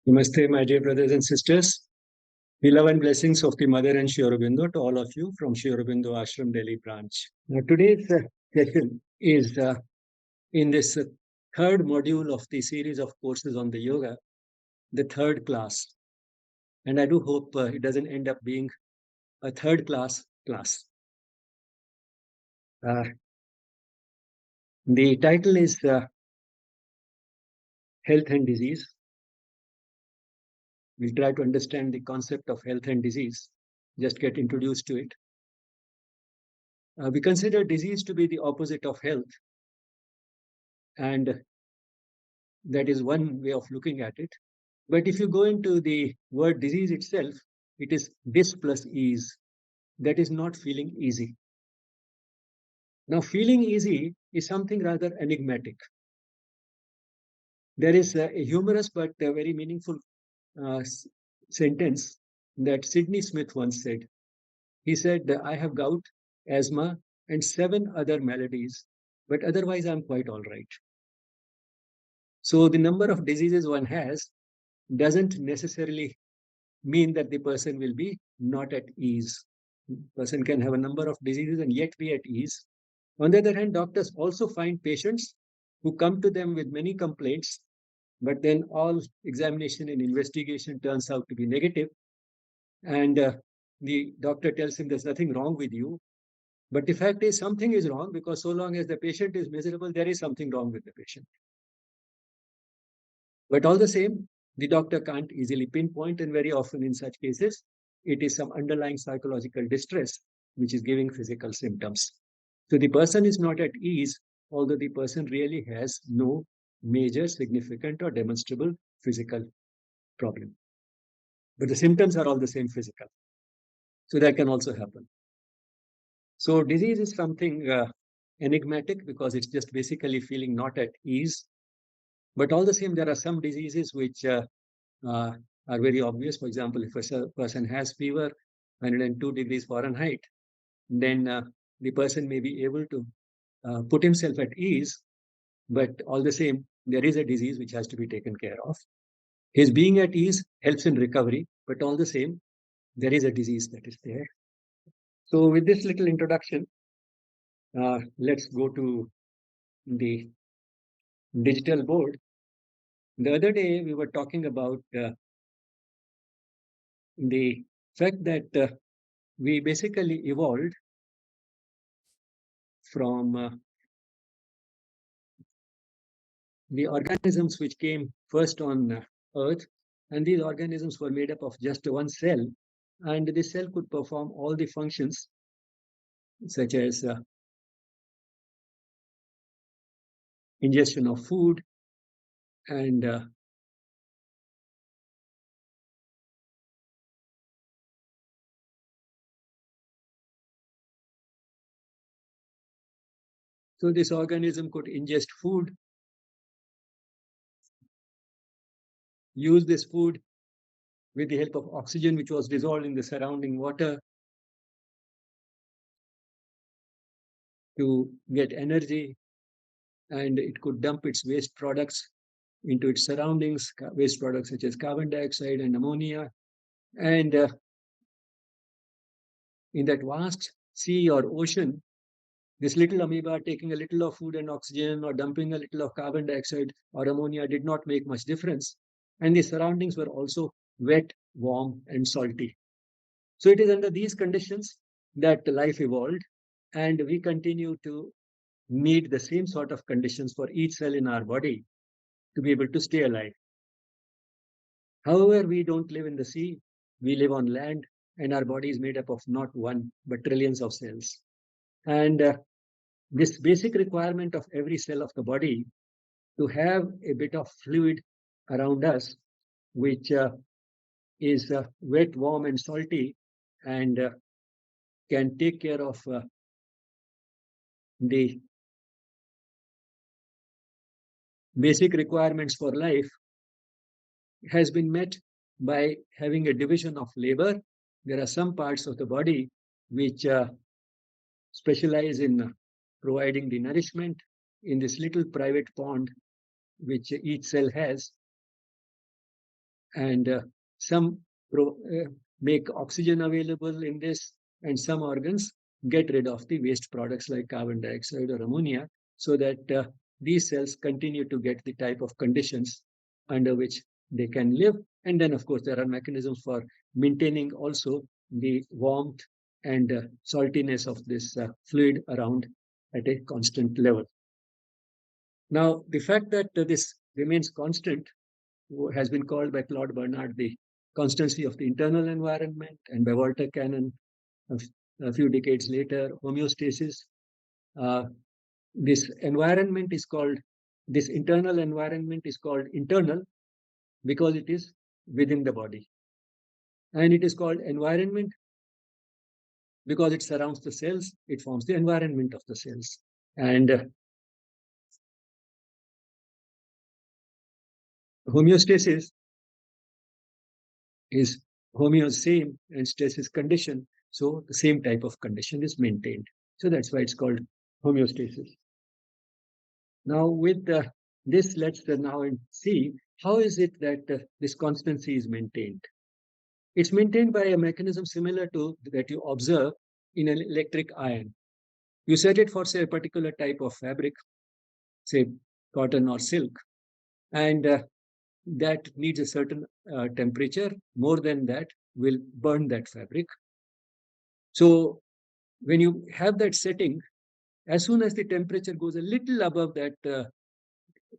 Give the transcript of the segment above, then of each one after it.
Namaste, my dear brothers and sisters. The love and blessings of the Mother and Sri Aurobindo to all of you from Sri Aurobindo Ashram Delhi branch. Now, today's session is in this third module of the series of courses on the yoga, the third class. And I do hope it doesn't end up being a third class. The title is Health and Disease. We'll try to understand the concept of health and disease, just get introduced to it. We consider disease to be the opposite of health, and that is one way of looking at it. But if you go into the word disease itself, it is dis plus ease. That is not feeling easy. Now, feeling easy is something rather enigmatic. There is a humorous but a very meaningful sentence that Sidney Smith once said. He said, I have gout, asthma, and 7 other maladies, but otherwise I'm quite all right. So the number of diseases one has doesn't necessarily mean that the person will be not at ease. Person can have a number of diseases and yet be at ease. On the other hand, doctors also find patients who come to them with many complaints, but then all examination and investigation turns out to be negative. And the doctor tells him there's nothing wrong with you. But the fact is something is wrong, because so long as the patient is miserable, there is something wrong with the patient. But all the same, the doctor can't easily pinpoint, and very often in such cases, it is some underlying psychological distress which is giving physical symptoms. So the person is not at ease, although the person really has no major, significant, or demonstrable physical problem. But the symptoms are all the same physical. So that can also happen. So disease is something enigmatic, because it's just basically feeling not at ease. But all the same, there are some diseases which are very obvious. For example, if a person has fever, 102 degrees Fahrenheit, then the person may be able to put himself at ease, but all the same, there is a disease which has to be taken care of. His being at ease helps in recovery, but all the same, there is a disease that is there. So with this little introduction, let's go to the digital board. The other day, we were talking about the fact that we basically evolved from the organisms which came first on Earth, and these organisms were made up of just one cell, and this cell could perform all the functions such as ingestion of food and so this organism could ingest food, use this food with the help of oxygen which was dissolved in the surrounding water to get energy, and it could dump its waste products into its surroundings, waste products such as carbon dioxide and ammonia. And in that vast sea or ocean, this little amoeba taking a little of food and oxygen or dumping a little of carbon dioxide or ammonia did not make much difference. And the surroundings were also wet, warm, and salty. So it is under these conditions that life evolved, and we continue to need the same sort of conditions for each cell in our body to be able to stay alive. However, we don't live in the sea, we live on land, and our body is made up of not one, but trillions of cells. And this basic requirement of every cell of the body to have a bit of fluid around us, which is wet, warm, and salty, and can take care of the basic requirements for life, has been met by having a division of labor. There are some parts of the body which specialize in providing the nourishment in this little private pond which each cell has. and some make oxygen available in this, and some organs get rid of the waste products like carbon dioxide or ammonia, so that these cells continue to get the type of conditions under which they can live. And then, of course, there are mechanisms for maintaining also the warmth and saltiness of this fluid around at a constant level. Now, the fact that this remains constant has been called by Claude Bernard the constancy of the internal environment, and by Walter Cannon a few decades later, homeostasis. Uh, this environment is called, this internal environment is called internal because it is within the body. And it is called environment because it surrounds the cells, it forms the environment of the cells. And homeostasis is homeo same and stasis condition. So the same type of condition is maintained. So that's why it's called homeostasis. Now with this, let's now see how is it that this constancy is maintained. It's maintained by a mechanism similar to that you observe in an electric iron. You set it for, say, a particular type of fabric, say cotton or silk, and that needs a certain temperature. More than that will burn that fabric. So when you have that setting, as soon as the temperature goes a little above that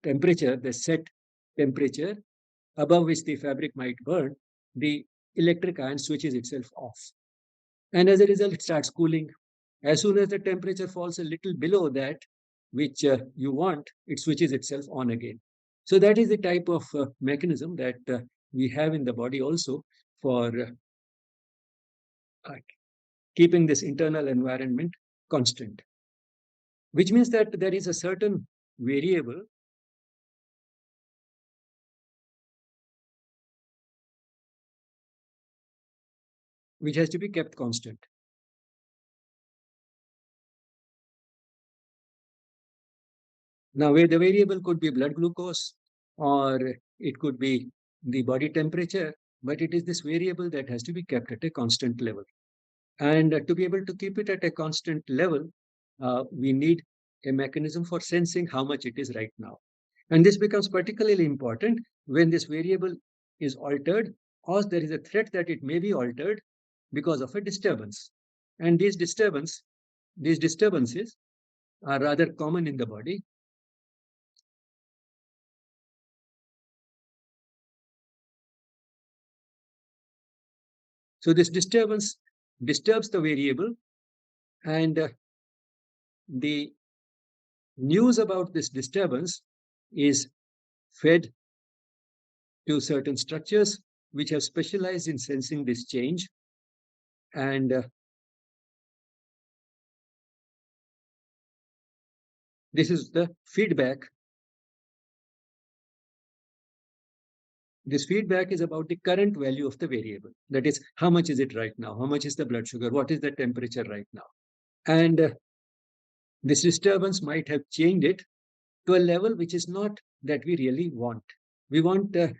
temperature, the set temperature above which the fabric might burn, the electric iron switches itself off. And as a result, it starts cooling. As soon as the temperature falls a little below that, which you want, it switches itself on again. So that is the type of mechanism that we have in the body also for keeping this internal environment constant, which means that there is a certain variable which has to be kept constant. Now, where the variable could be blood glucose or it could be the body temperature, but it is this variable that has to be kept at a constant level. And to be able to keep it at a constant level, we need a mechanism for sensing how much it is right now. And this becomes particularly important when this variable is altered or there is a threat that it may be altered because of a disturbance. And these disturbances are rather common in the body. So this disturbance disturbs the variable, and the news about this disturbance is fed to certain structures which have specialized in sensing this change. And this is the feedback. This feedback is about the current value of the variable. That is, how much is it right now? How much is the blood sugar? What is the temperature right now? And this disturbance might have changed it to a level which is not that we really want. We want the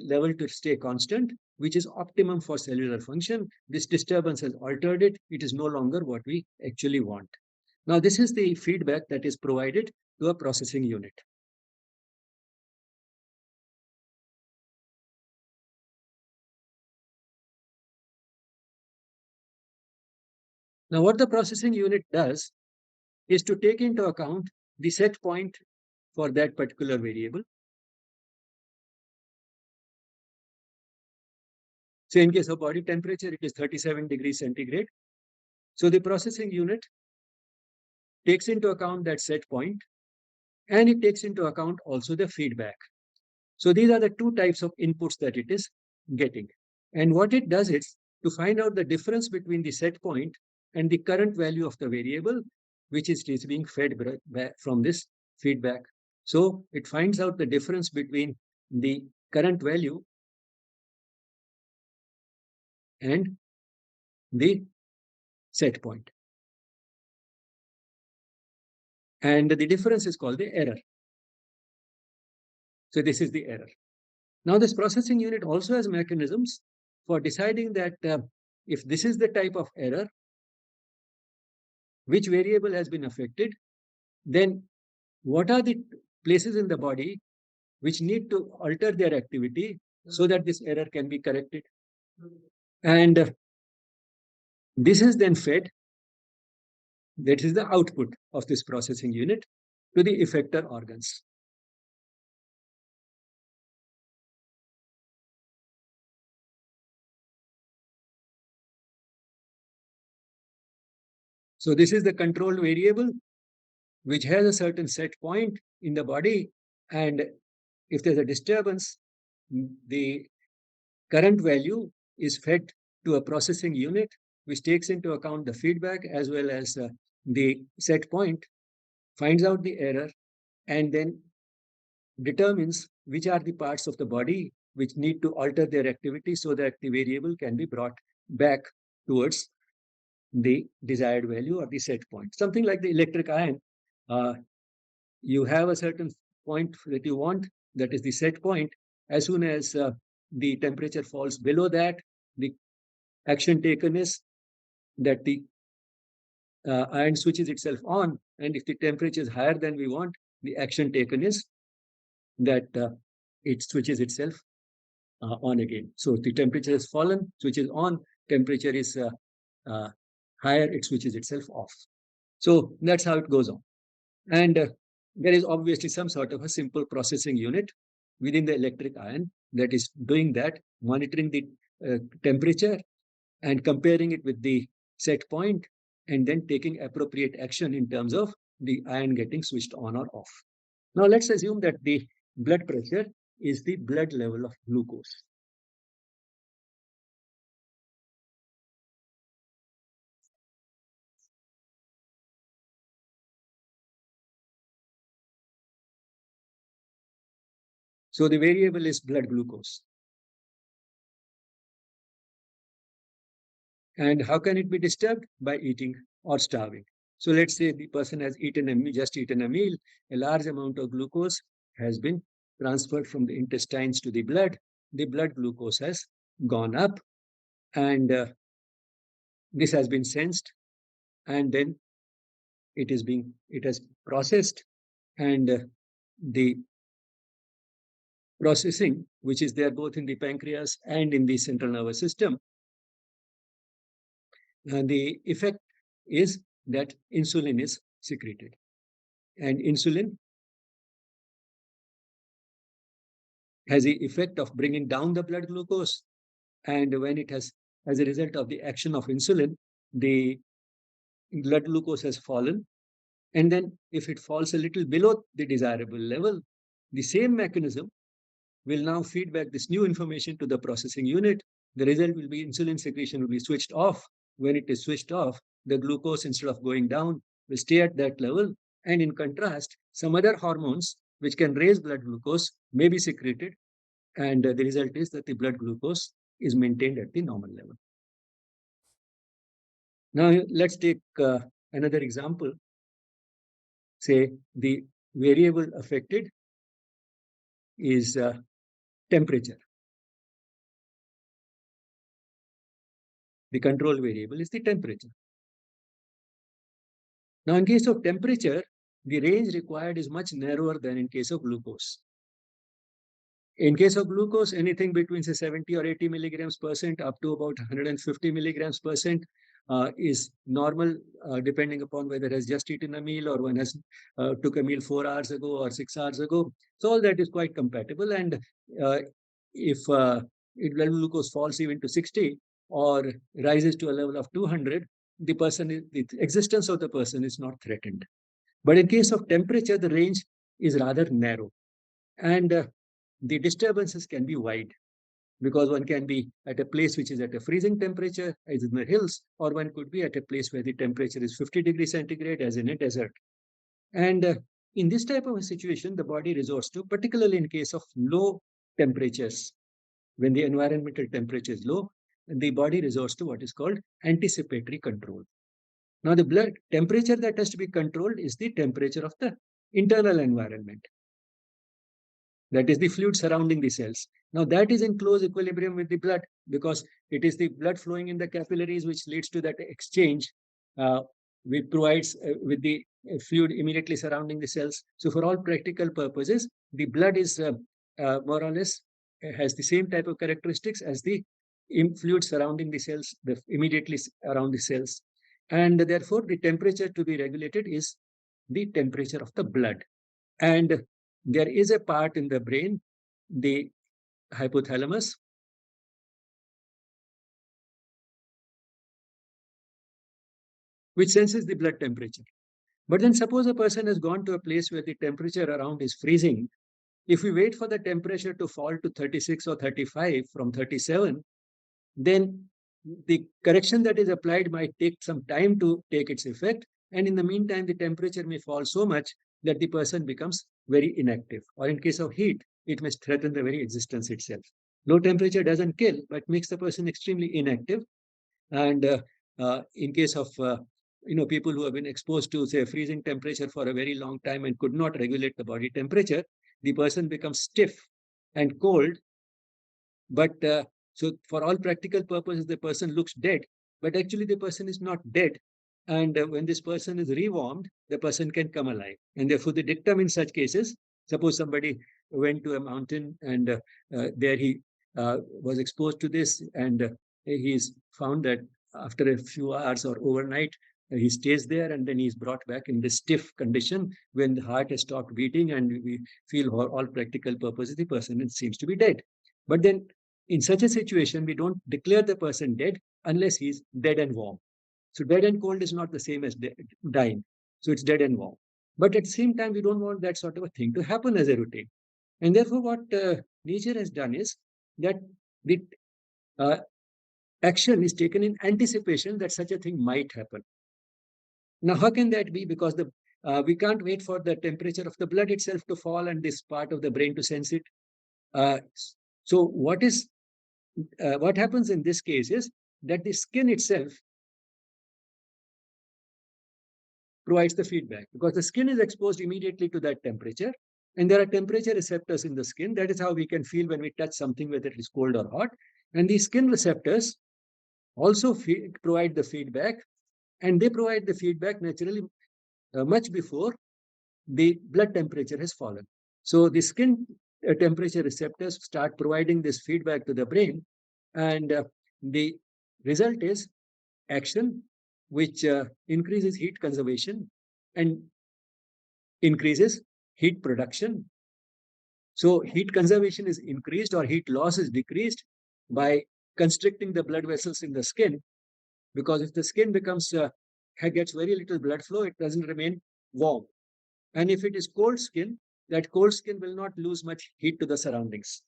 level to stay constant, which is optimum for cellular function. This disturbance has altered it. It is no longer what we actually want. Now, this is the feedback that is provided to a processing unit. Now, what the processing unit does is to take into account the set point for that particular variable. So in case of body temperature, it is 37 degrees centigrade. So the processing unit takes into account that set point, and it takes into account also the feedback. So these are the two types of inputs that it is getting. And what it does is to find out the difference between the set point and the current value of the variable, which is being fed from this feedback. So it finds out the difference between the current value and the set point. And the difference is called the error. So this is the error. Now, this processing unit also has mechanisms for deciding that if this is the type of error, which variable has been affected, then what are the places in the body which need to alter their activity so that this error can be corrected. And this is then fed, that is the output of this processing unit, to the effector organs. So this is the control variable which has a certain set point in the body, and if there's a disturbance, the current value is fed to a processing unit which takes into account the feedback as well as the set point, finds out the error, and then determines which are the parts of the body which need to alter their activity so that the variable can be brought back towards the desired value or the set point. Something like the electric iron, you have a certain point that you want, that is the set point. As soon as the temperature falls below that, the action taken is that the iron switches itself on, and if the temperature is higher than we want, the action taken is that it switches itself on again. So the temperature has fallen, switches on, temperature is uh, higher, it switches itself off. So that's how it goes on. And there is obviously some sort of a simple processing unit within the electric iron that is doing that, monitoring the temperature and comparing it with the set point, and then taking appropriate action in terms of the iron getting switched on or off. Now let's assume that the blood pressure is the blood level of glucose. So the variable is blood glucose. And how can it be disturbed? By eating or starving. So let's say the person has just eaten a meal, a large amount of glucose has been transferred from the intestines to the blood glucose has gone up, and this has been sensed, and then it has processed, and the processing, which is there both in the pancreas and in the central nervous system, the effect is that insulin is secreted. And insulin has the effect of bringing down the blood glucose. And when it has, as a result of the action of insulin, the blood glucose has fallen. And then if it falls a little below the desirable level, the same mechanism will now feed back this new information to the processing unit. The result will be insulin secretion will be switched off. When it is switched off, the glucose, instead of going down, will stay at that level. And in contrast, some other hormones which can raise blood glucose may be secreted. And the result is that the blood glucose is maintained at the normal level. Now, let's take another example. Say the variable affected is temperature. The control variable is the temperature. Now, in case of temperature, the range required is much narrower than in case of glucose. In case of glucose, anything between say 70 or 80 milligrams percent up to about 150 milligrams percent is normal, depending upon whether it has just eaten a meal or one has took a meal 4 hours ago or 6 hours ago. So all that is quite compatible. And if blood glucose falls even to 60 or rises to a level of 200, the existence of the person is not threatened. But in case of temperature, the range is rather narrow, and the disturbances can be wide, because one can be at a place which is at a freezing temperature, as in the hills, or one could be at a place where the temperature is 50 degrees centigrade, as in a desert. And in this type of a situation, the body resorts to, particularly in case of low temperatures, when the environmental temperature is low, the body resorts to what is called anticipatory control. Now, the blood temperature that has to be controlled is the temperature of the internal environment. that is the fluid surrounding the cells. Now that is in close equilibrium with the blood, because it is the blood flowing in the capillaries which leads to that exchange, which provides with the fluid immediately surrounding the cells. So for all practical purposes, the blood is more or less has the same type of characteristics as the fluid surrounding the cells, immediately around the cells. And therefore, the temperature to be regulated is the temperature of the blood. And there is a part in the brain, the hypothalamus, which senses the blood temperature. But then suppose a person has gone to a place where the temperature around is freezing. If we wait for the temperature to fall to 36 or 35 from 37, then the correction that is applied might take some time to take its effect. And in the meantime, the temperature may fall so much that the person becomes very inactive. Or in case of heat, it may threaten the very existence itself. Low temperature doesn't kill, but makes the person extremely inactive. And in case of people who have been exposed to, say, freezing temperature for a very long time and could not regulate the body temperature, the person becomes stiff and cold. But so for all practical purposes, the person looks dead, but actually the person is not dead. And when this person is rewarmed, the person can come alive. And therefore, the dictum in such cases, suppose somebody went to a mountain and there he was exposed to this, and he's found that after a few hours or overnight, he stays there, and then he's brought back in this stiff condition when the heart has stopped beating, and we feel for all practical purposes, the person seems to be dead. But then in such a situation, we don't declare the person dead unless he's dead and warm. So dead and cold is not the same as dying. So it's dead and warm. But at the same time, we don't want that sort of a thing to happen as a routine. And therefore, what nature has done is that the uh, action is taken in anticipation that such a thing might happen. Now, how can that be? Because we can't wait for the temperature of the blood itself to fall and this part of the brain to sense it. So what happens in this case is that the skin itself provides the feedback, because the skin is exposed immediately to that temperature, and there are temperature receptors in the skin. That is how we can feel when we touch something, whether it is cold or hot. And these skin receptors also provide the feedback, and they provide the feedback naturally much before the blood temperature has fallen. So the skin temperature receptors start providing this feedback to the brain, and the result is action which increases heat conservation and increases heat production. So heat conservation is increased or heat loss is decreased by constricting the blood vessels in the skin, because if the skin gets very little blood flow, it doesn't remain warm. And if it is cold skin, that cold skin will not lose much heat to the surroundings.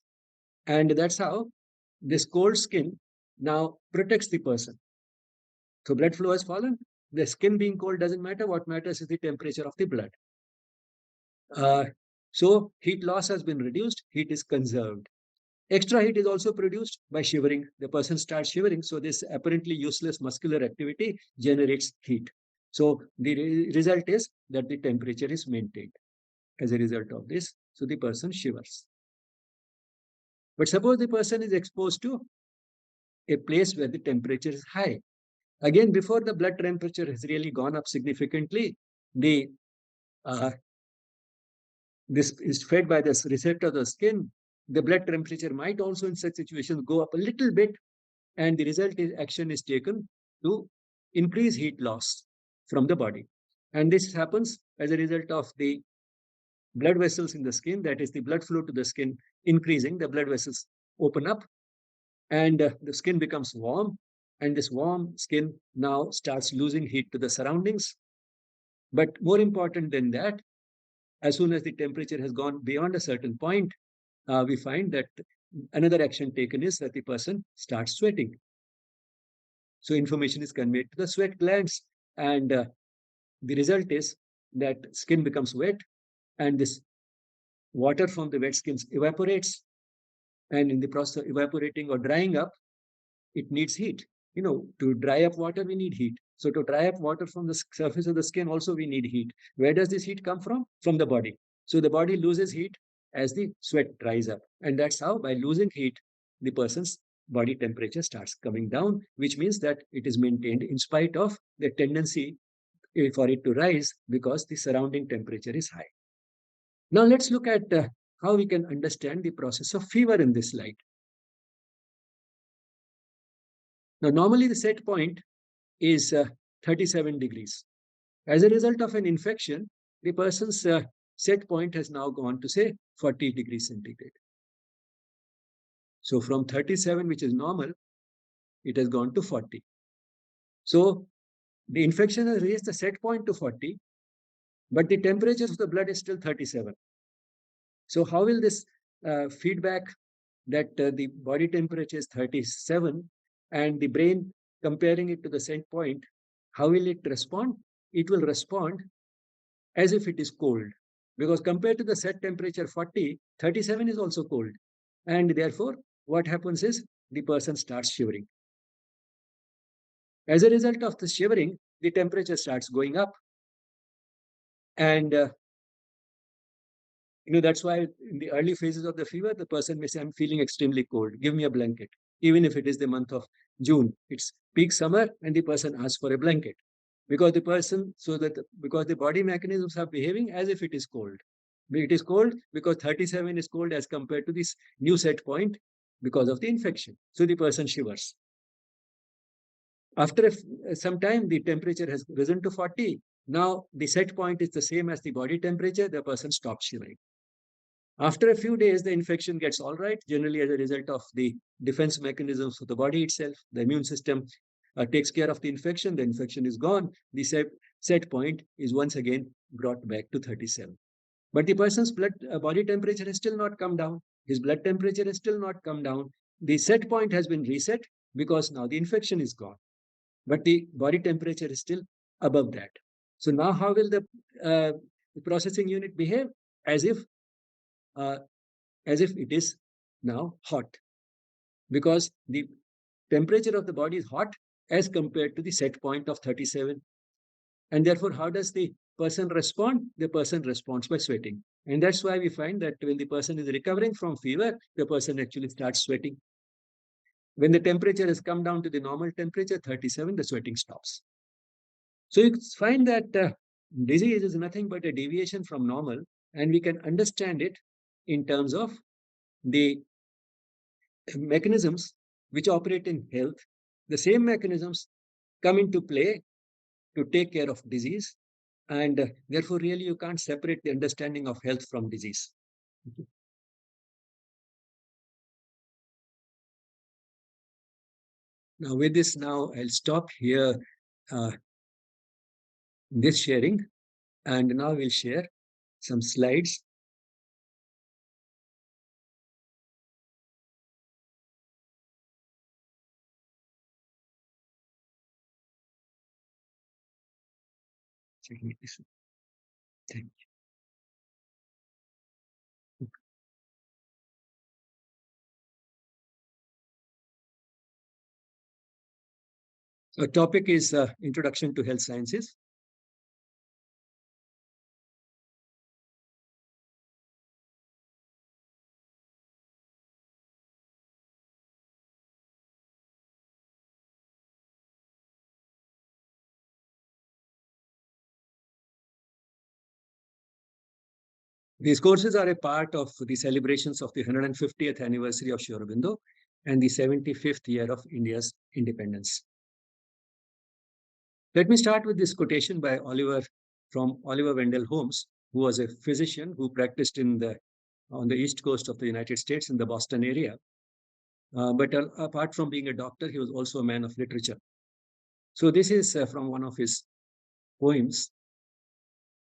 And that's how this cold skin now protects the person. So blood flow has fallen. The skin being cold doesn't matter. What matters is the temperature of the blood. So heat loss has been reduced. Heat is conserved. Extra heat is also produced by shivering. The person starts shivering. So this apparently useless muscular activity generates heat. So the result is that the temperature is maintained as a result of this. So the person shivers. But suppose the person is exposed to a place where the temperature is high. Again, before the blood temperature has really gone up significantly, this is fed by this receptor of the skin. The blood temperature might also in such situations go up a little bit, and the result is action is taken to increase heat loss from the body. And this happens as a result of the blood vessels in the skin, that is the blood flow to the skin increasing, the blood vessels open up, and the skin becomes warm, and this warm skin now starts losing heat to the surroundings. But more important than that, as soon as the temperature has gone beyond a certain point, we find that another action taken is that the person starts sweating. So information is conveyed to the sweat glands, and the result is that skin becomes wet, and this water from the wet skin evaporates. And in the process of evaporating or drying up, it needs heat. To dry up water, we need heat. So to dry up water from the surface of the skin, also we need heat. Where does this heat come from? From the body. So the body loses heat, as the sweat dries up. And that's how, by losing heat, the person's body temperature starts coming down, which means that it is maintained in spite of the tendency for it to rise because the surrounding temperature is high. Now let's look at how we can understand the process of fever in this light. Now, normally the set point is 37 degrees. As a result of an infection, the person's set point has now gone to, say, 40 degrees centigrade. So from 37, which is normal, it has gone to 40. So the infection has raised the set point to 40, but the temperature of the blood is still 37. So how will this feedback that the body temperature is 37 and the brain comparing it to the set point, how will it respond? It will respond as if it is cold, because compared to the set temperature 40, 37 is also cold. And therefore, what happens is the person starts shivering. As a result of the shivering, the temperature starts going up. And that's why in the early phases of the fever, the person may say, I'm feeling extremely cold. Give me a blanket. Even if it is the month of June, it's peak summer, and the person asks for a blanket. Because the body mechanisms are behaving as if it is cold. It is cold because 37 is cold as compared to this new set point because of the infection. So the person shivers. After some time, the temperature has risen to 40. Now the set point is the same as the body temperature. The person stops shivering. After a few days, the infection gets all right, generally as a result of the defense mechanisms of the body itself. The immune system takes care of the infection is gone, the set point is once again brought back to 37. But the person's body temperature has still not come down. His blood temperature has still not come down. The set point has been reset because now the infection is gone. But the body temperature is still above that. So now how will the processing unit behave? As if it is now hot, because the temperature of the body is hot as compared to the set point of 37. And therefore, how does the person respond? The person responds by sweating. And that's why we find that when the person is recovering from fever, the person actually starts sweating. When the temperature has come down to the normal temperature, 37, the sweating stops. So you find that disease is nothing but a deviation from normal, and we can understand it in terms of the mechanisms which operate in health. The same mechanisms come into play to take care of disease, and therefore really you can't separate the understanding of health from disease. Now with this, I'll stop here this sharing, and now we'll share some slides. Thank you. So topic is Introduction to Health Sciences. These courses are a part of the celebrations of the 150th anniversary of Sri Aurobindo and the 75th year of India's independence. Let me start with this quotation by Oliver Wendell Holmes, who was a physician who practiced on the east coast of the United States in the Boston area. But apart from being a doctor, he was also a man of literature. So this is from one of his poems.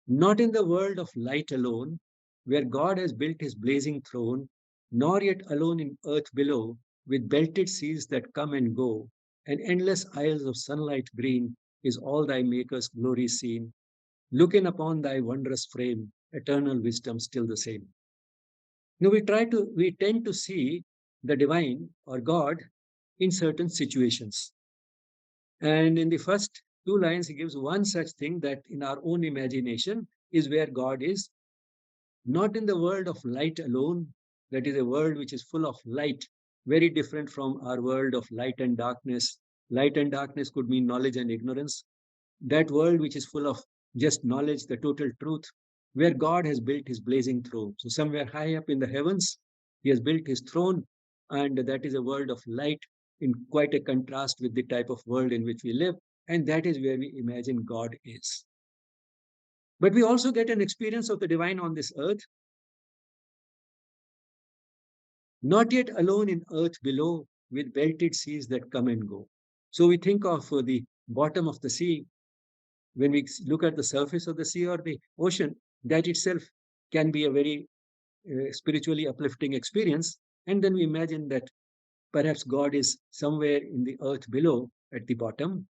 Not in the world of light alone, where God has built his blazing throne, nor yet alone in earth below, with belted seas that come and go, and endless isles of sunlight green, is all thy Maker's glory seen. Looking upon thy wondrous frame, eternal wisdom still the same. Now we tend to see the divine or God in certain situations. And in the first two lines, he gives one such thing, that in our own imagination is where God is not in the world of light alone, that is a world which is full of light, very different from our world of light and darkness. Light and darkness could mean knowledge and ignorance. That world which is full of just knowledge, the total truth, where God has built his blazing throne. So, somewhere high up in the heavens, he has built his throne, and that is a world of light in quite a contrast with the type of world in which we live. And that is where we imagine God is. But we also get an experience of the divine on this earth, not yet alone in earth below, with belted seas that come and go. So we think of the bottom of the sea. When we look at the surface of the sea or the ocean, that itself can be a very spiritually uplifting experience. And then we imagine that perhaps God is somewhere in the earth below at the bottom.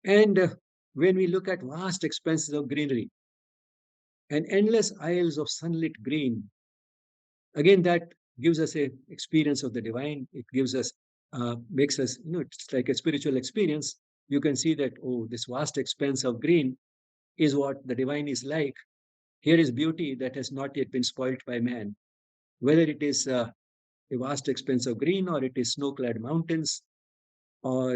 And when we look at vast expanses of greenery and endless aisles of sunlit green, again, that gives us a experience of the divine. It gives us, makes us, it's like a spiritual experience. You can see that, oh, this vast expanse of green is what the divine is like. Here is beauty that has not yet been spoilt by man. Whether it is a vast expanse of green, or it is snow-clad mountains, or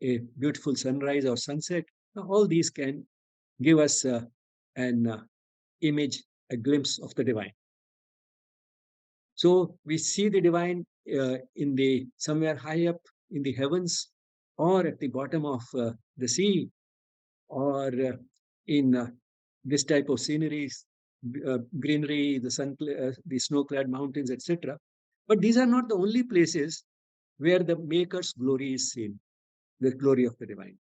a beautiful sunrise or sunset, all these can give us an image, a glimpse of the divine. So we see the divine in the somewhere high up in the heavens, or at the bottom of the sea, or in this type of sceneries, greenery, the snow-clad mountains, etc. But these are not the only places where the Maker's glory is seen, the glory of the divine.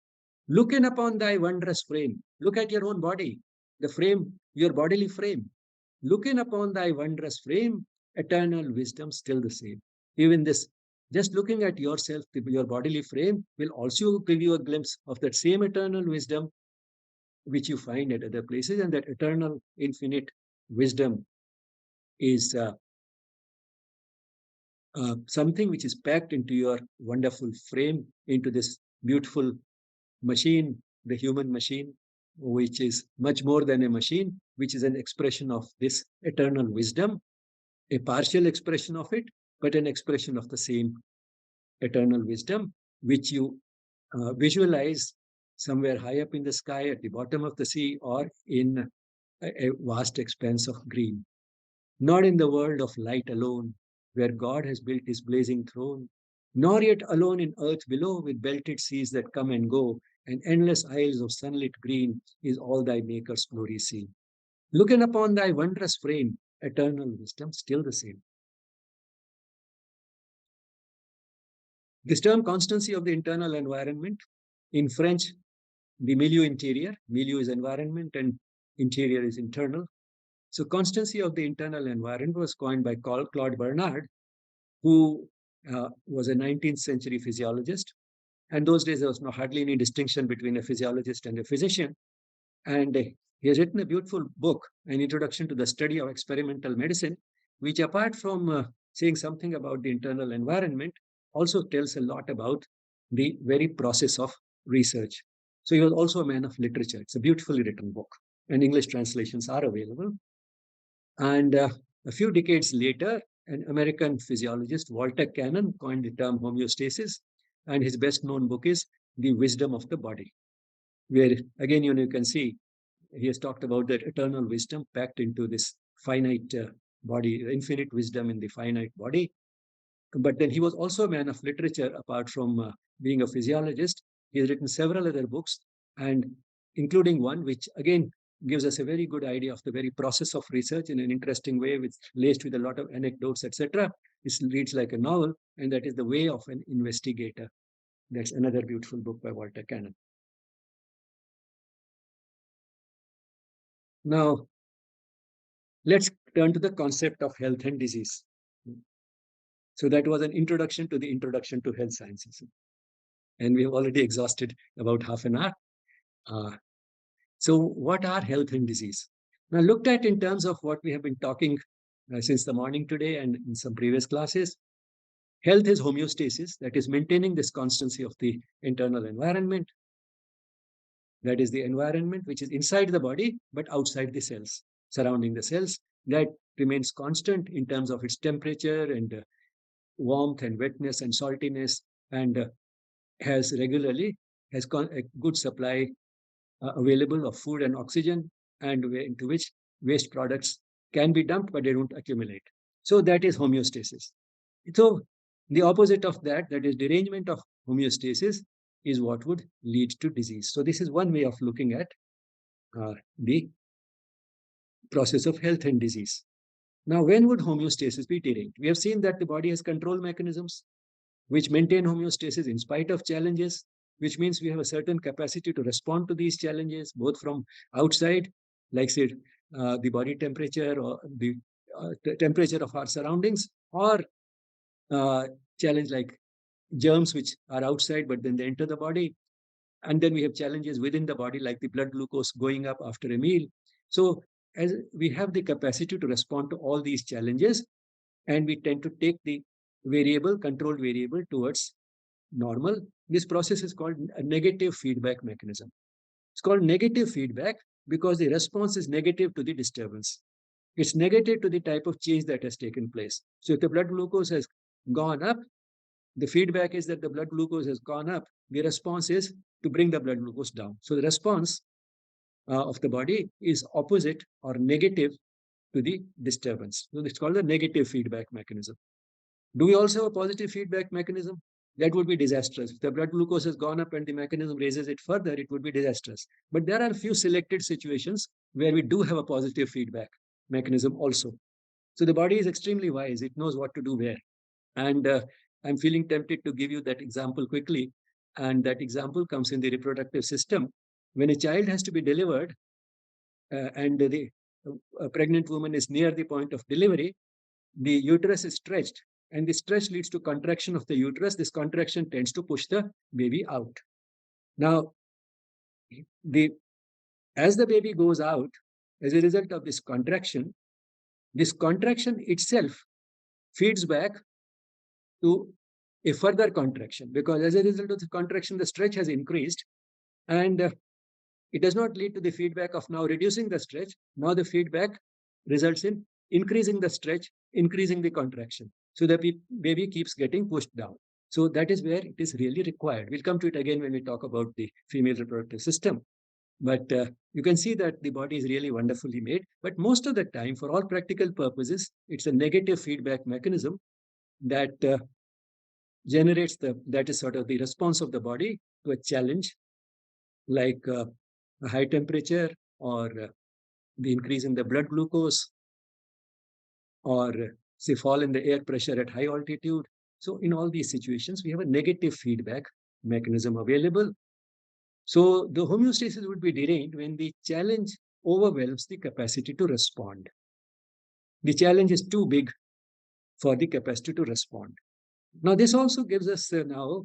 Look in upon thy wondrous frame. Look at your own body, the frame, your bodily frame. Look in upon thy wondrous frame, eternal wisdom still the same. Even this, just looking at yourself, your bodily frame, will also give you a glimpse of that same eternal wisdom which you find at other places. And that eternal, infinite wisdom is something which is packed into your wonderful frame, into this beautiful machine, the human machine, which is much more than a machine, which is an expression of this eternal wisdom, a partial expression of it, but an expression of the same eternal wisdom, which you visualize somewhere high up in the sky, at the bottom of the sea, or in a vast expanse of green. Not in the world of light alone, where God has built his blazing throne, nor yet alone in earth below, with belted seas that come and go, and endless aisles of sunlit green, is all thy Maker's glory seen. Looking upon thy wondrous frame, eternal wisdom still the same. This term constancy of the internal environment, in French, the milieu intérieur, milieu is environment and interior is internal. So constancy of the internal environment was coined by Claude Bernard, who was a 19th century physiologist. And those days, there was hardly any distinction between a physiologist and a physician. And he has written a beautiful book, An Introduction to the Study of Experimental Medicine, which, apart from saying something about the internal environment, also tells a lot about the very process of research. So he was also a man of literature. It's a beautifully written book, and English translations are available. And a few decades later, an American physiologist, Walter Cannon, coined the term homeostasis, and his best known book is The Wisdom of the Body, where again, you can see he has talked about that eternal wisdom packed into this finite body, infinite wisdom in the finite body. But then he was also a man of literature, apart from being a physiologist. He has written several other books, and including one which again gives us a very good idea of the very process of research in an interesting way, which laced with a lot of anecdotes, etc. It reads like a novel, and that is The Way of an Investigator. That's another beautiful book by Walter Cannon. Now, let's turn to the concept of health and disease. So that was an introduction to the introduction to health sciences. And we have already exhausted about half an hour. So what are health and disease? Now, looked at in terms of what we have been talking since the morning today and in some previous classes, health is homeostasis, that is maintaining this constancy of the internal environment. That is the environment which is inside the body, but outside the cells. surrounding the cells that remains constant in terms of its temperature and warmth and wetness and saltiness, and has a good supply available of food and oxygen, and into which waste products can be dumped, but they don't accumulate. So that is homeostasis. So the opposite of that, that is derangement of homeostasis, is what would lead to disease. So this is one way of looking at the process of health and disease. Now, when would homeostasis be deranged? We have seen that the body has control mechanisms which maintain homeostasis in spite of challenges, which means we have a certain capacity to respond to these challenges, both from outside, like say the body temperature or the temperature of our surroundings, or challenge like germs which are outside, but then they enter the body. And then we have challenges within the body, like the blood glucose going up after a meal. So as we have the capacity to respond to all these challenges, and we tend to take the controlled variable towards normal. This process is called a negative feedback mechanism. It's called negative feedback because the response is negative to the disturbance. It's negative to the type of change that has taken place. So if the blood glucose has gone up, the feedback is that the blood glucose has gone up. The response is to bring the blood glucose down. So the response of the body is opposite or negative to the disturbance. So it's called a negative feedback mechanism. Do we also have a positive feedback mechanism? That would be disastrous. If the blood glucose has gone up and the mechanism raises it further, it would be disastrous. But there are a few selected situations where we do have a positive feedback mechanism also. So the body is extremely wise. It knows what to do where. And I'm feeling tempted to give you that example quickly. And that example comes in the reproductive system. When a child has to be delivered and the pregnant woman is near the point of delivery, the uterus is stretched, and the stretch leads to contraction of the uterus. This contraction tends to push the baby out. Now, as the baby goes out, as a result of this contraction itself feeds back to a further contraction, because as a result of the contraction, the stretch has increased, and it does not lead to the feedback of now reducing the stretch. Now the feedback results in increasing the stretch, increasing the contraction. So the baby keeps getting pushed down. So that is where it is really required. We'll come to it again when we talk about the female reproductive system. But you can see that the body is really wonderfully made. But most of the time, for all practical purposes, it's a negative feedback mechanism that generates that is sort of the response of the body to a challenge, like a high temperature, or the increase in the blood glucose, or say fall in the air pressure at high altitude. So in all these situations, we have a negative feedback mechanism available. So the homeostasis would be deranged when the challenge overwhelms the capacity to respond. The challenge is too big for the capacity to respond. Now, this also gives us now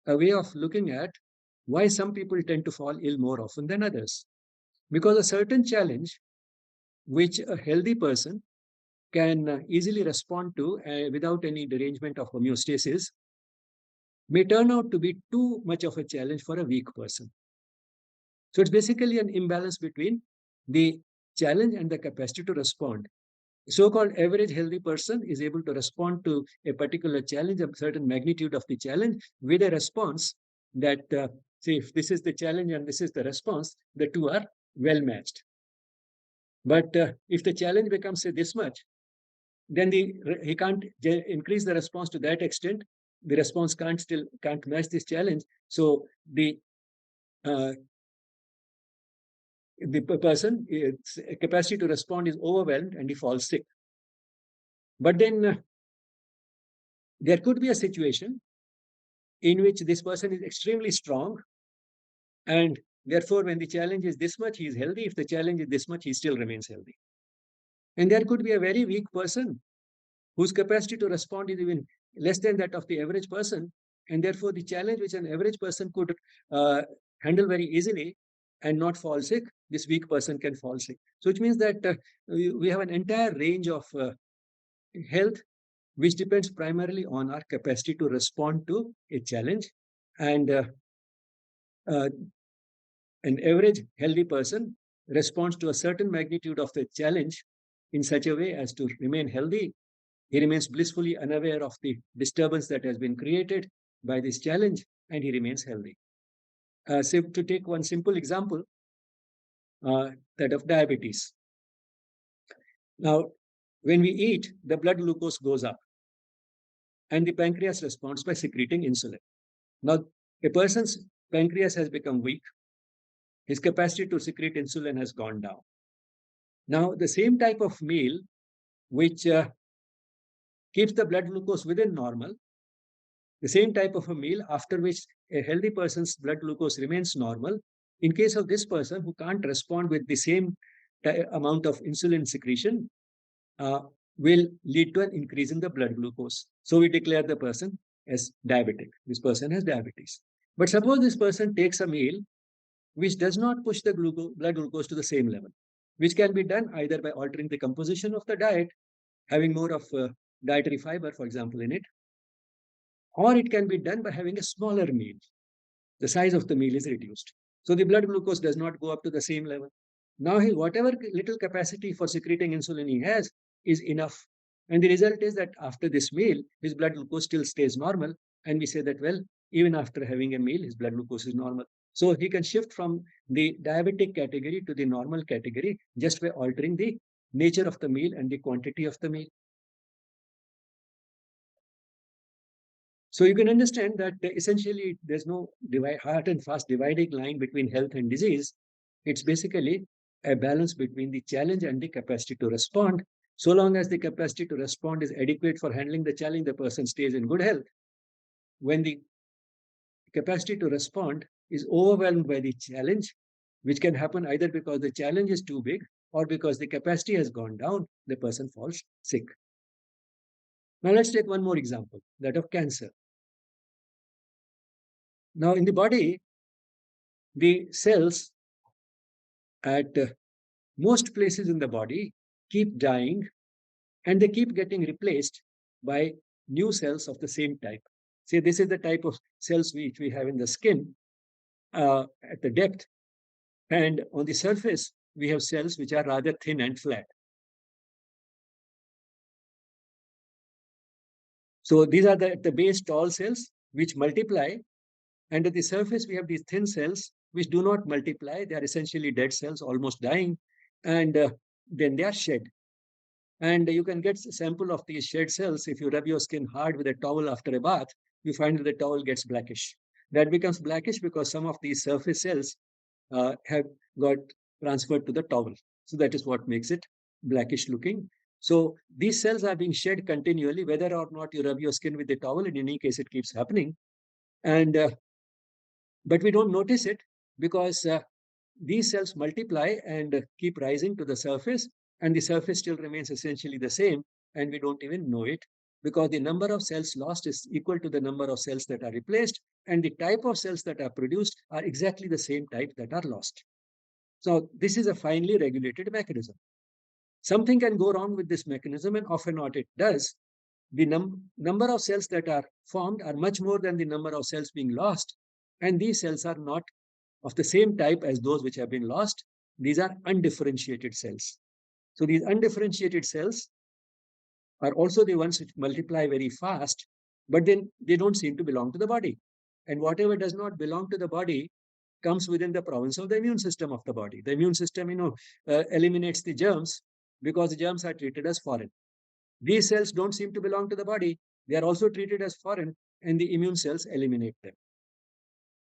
a way of looking at why some people tend to fall ill more often than others. Because a certain challenge, which a healthy person can easily respond to without any derangement of homeostasis, may turn out to be too much of a challenge for a weak person. So it's basically an imbalance between the challenge and the capacity to respond. So-called average healthy person is able to respond to a particular challenge, a certain magnitude of the challenge, with a response that, say, if this is the challenge and this is the response, the two are well matched. But if the challenge becomes, say, this much, then he can't increase the response to that extent. The response can't match this challenge. So the person, its capacity to respond is overwhelmed and he falls sick. But then there could be a situation in which this person is extremely strong, and therefore when the challenge is this much, he is healthy. If the challenge is this much, he still remains healthy. And there could be a very weak person whose capacity to respond is even less than that of the average person, and therefore the challenge which an average person could handle very easily and not fall sick, this weak person can fall sick. So which means that we have an entire range of health which depends primarily on our capacity to respond to a challenge. And an average healthy person responds to a certain magnitude of the challenge in such a way as to remain healthy. He remains blissfully unaware of the disturbance that has been created by this challenge, and he remains healthy. So to take one simple example, that of diabetes. Now, when we eat, the blood glucose goes up, and the pancreas responds by secreting insulin. Now, a person's pancreas has become weak. His capacity to secrete insulin has gone down. Now, the same type of meal which keeps the blood glucose within normal, the same type of a meal after which a healthy person's blood glucose remains normal, in case of this person who can't respond with the same amount of insulin secretion, will lead to an increase in the blood glucose. So we declare the person as diabetic. This person has diabetes. But suppose this person takes a meal which does not push the blood glucose to the same level, which can be done either by altering the composition of the diet, having more of dietary fiber, for example, in it, or it can be done by having a smaller meal. The size of the meal is reduced. So the blood glucose does not go up to the same level. Now, whatever little capacity for secreting insulin he has is enough. And the result is that after this meal, his blood glucose still stays normal. And we say that, well, even after having a meal, his blood glucose is normal. So he can shift from the diabetic category to the normal category just by altering the nature of the meal and the quantity of the meal. So you can understand that essentially there's no hard and fast dividing line between health and disease. It's basically a balance between the challenge and the capacity to respond. So long as the capacity to respond is adequate for handling the challenge, the person stays in good health. When the capacity to respond is overwhelmed by the challenge, which can happen either because the challenge is too big or because the capacity has gone down, the person falls sick. Now let's take one more example, that of cancer. Now in the body, the cells at most places in the body keep dying, and they keep getting replaced by new cells of the same type. See, this is the type of cells which we have in the skin at the depth, and on the surface, we have cells which are rather thin and flat. So these are at the base tall cells which multiply, and at the surface, we have these thin cells which do not multiply. They are essentially dead cells, almost dying, and then they are shed. And you can get a sample of these shed cells. If you rub your skin hard with a towel after a bath, you find that the towel gets blackish. That becomes blackish because some of these surface cells have got transferred to the towel. So that is what makes it blackish looking. So these cells are being shed continually, whether or not you rub your skin with the towel. In any case, it keeps happening. And but we don't notice it because these cells multiply and keep rising to the surface, and the surface still remains essentially the same, and we don't even know it because the number of cells lost is equal to the number of cells that are replaced, and the type of cells that are produced are exactly the same type that are lost. So this is a finely regulated mechanism. Something can go wrong with this mechanism, and often not it does. The number of cells that are formed are much more than the number of cells being lost, and these cells are not of the same type as those which have been lost. These are undifferentiated cells. So these undifferentiated cells are also the ones which multiply very fast, but then they don't seem to belong to the body. And whatever does not belong to the body comes within the province of the immune system of the body. The immune system, eliminates the germs because the germs are treated as foreign. These cells don't seem to belong to the body. They are also treated as foreign, and the immune cells eliminate them.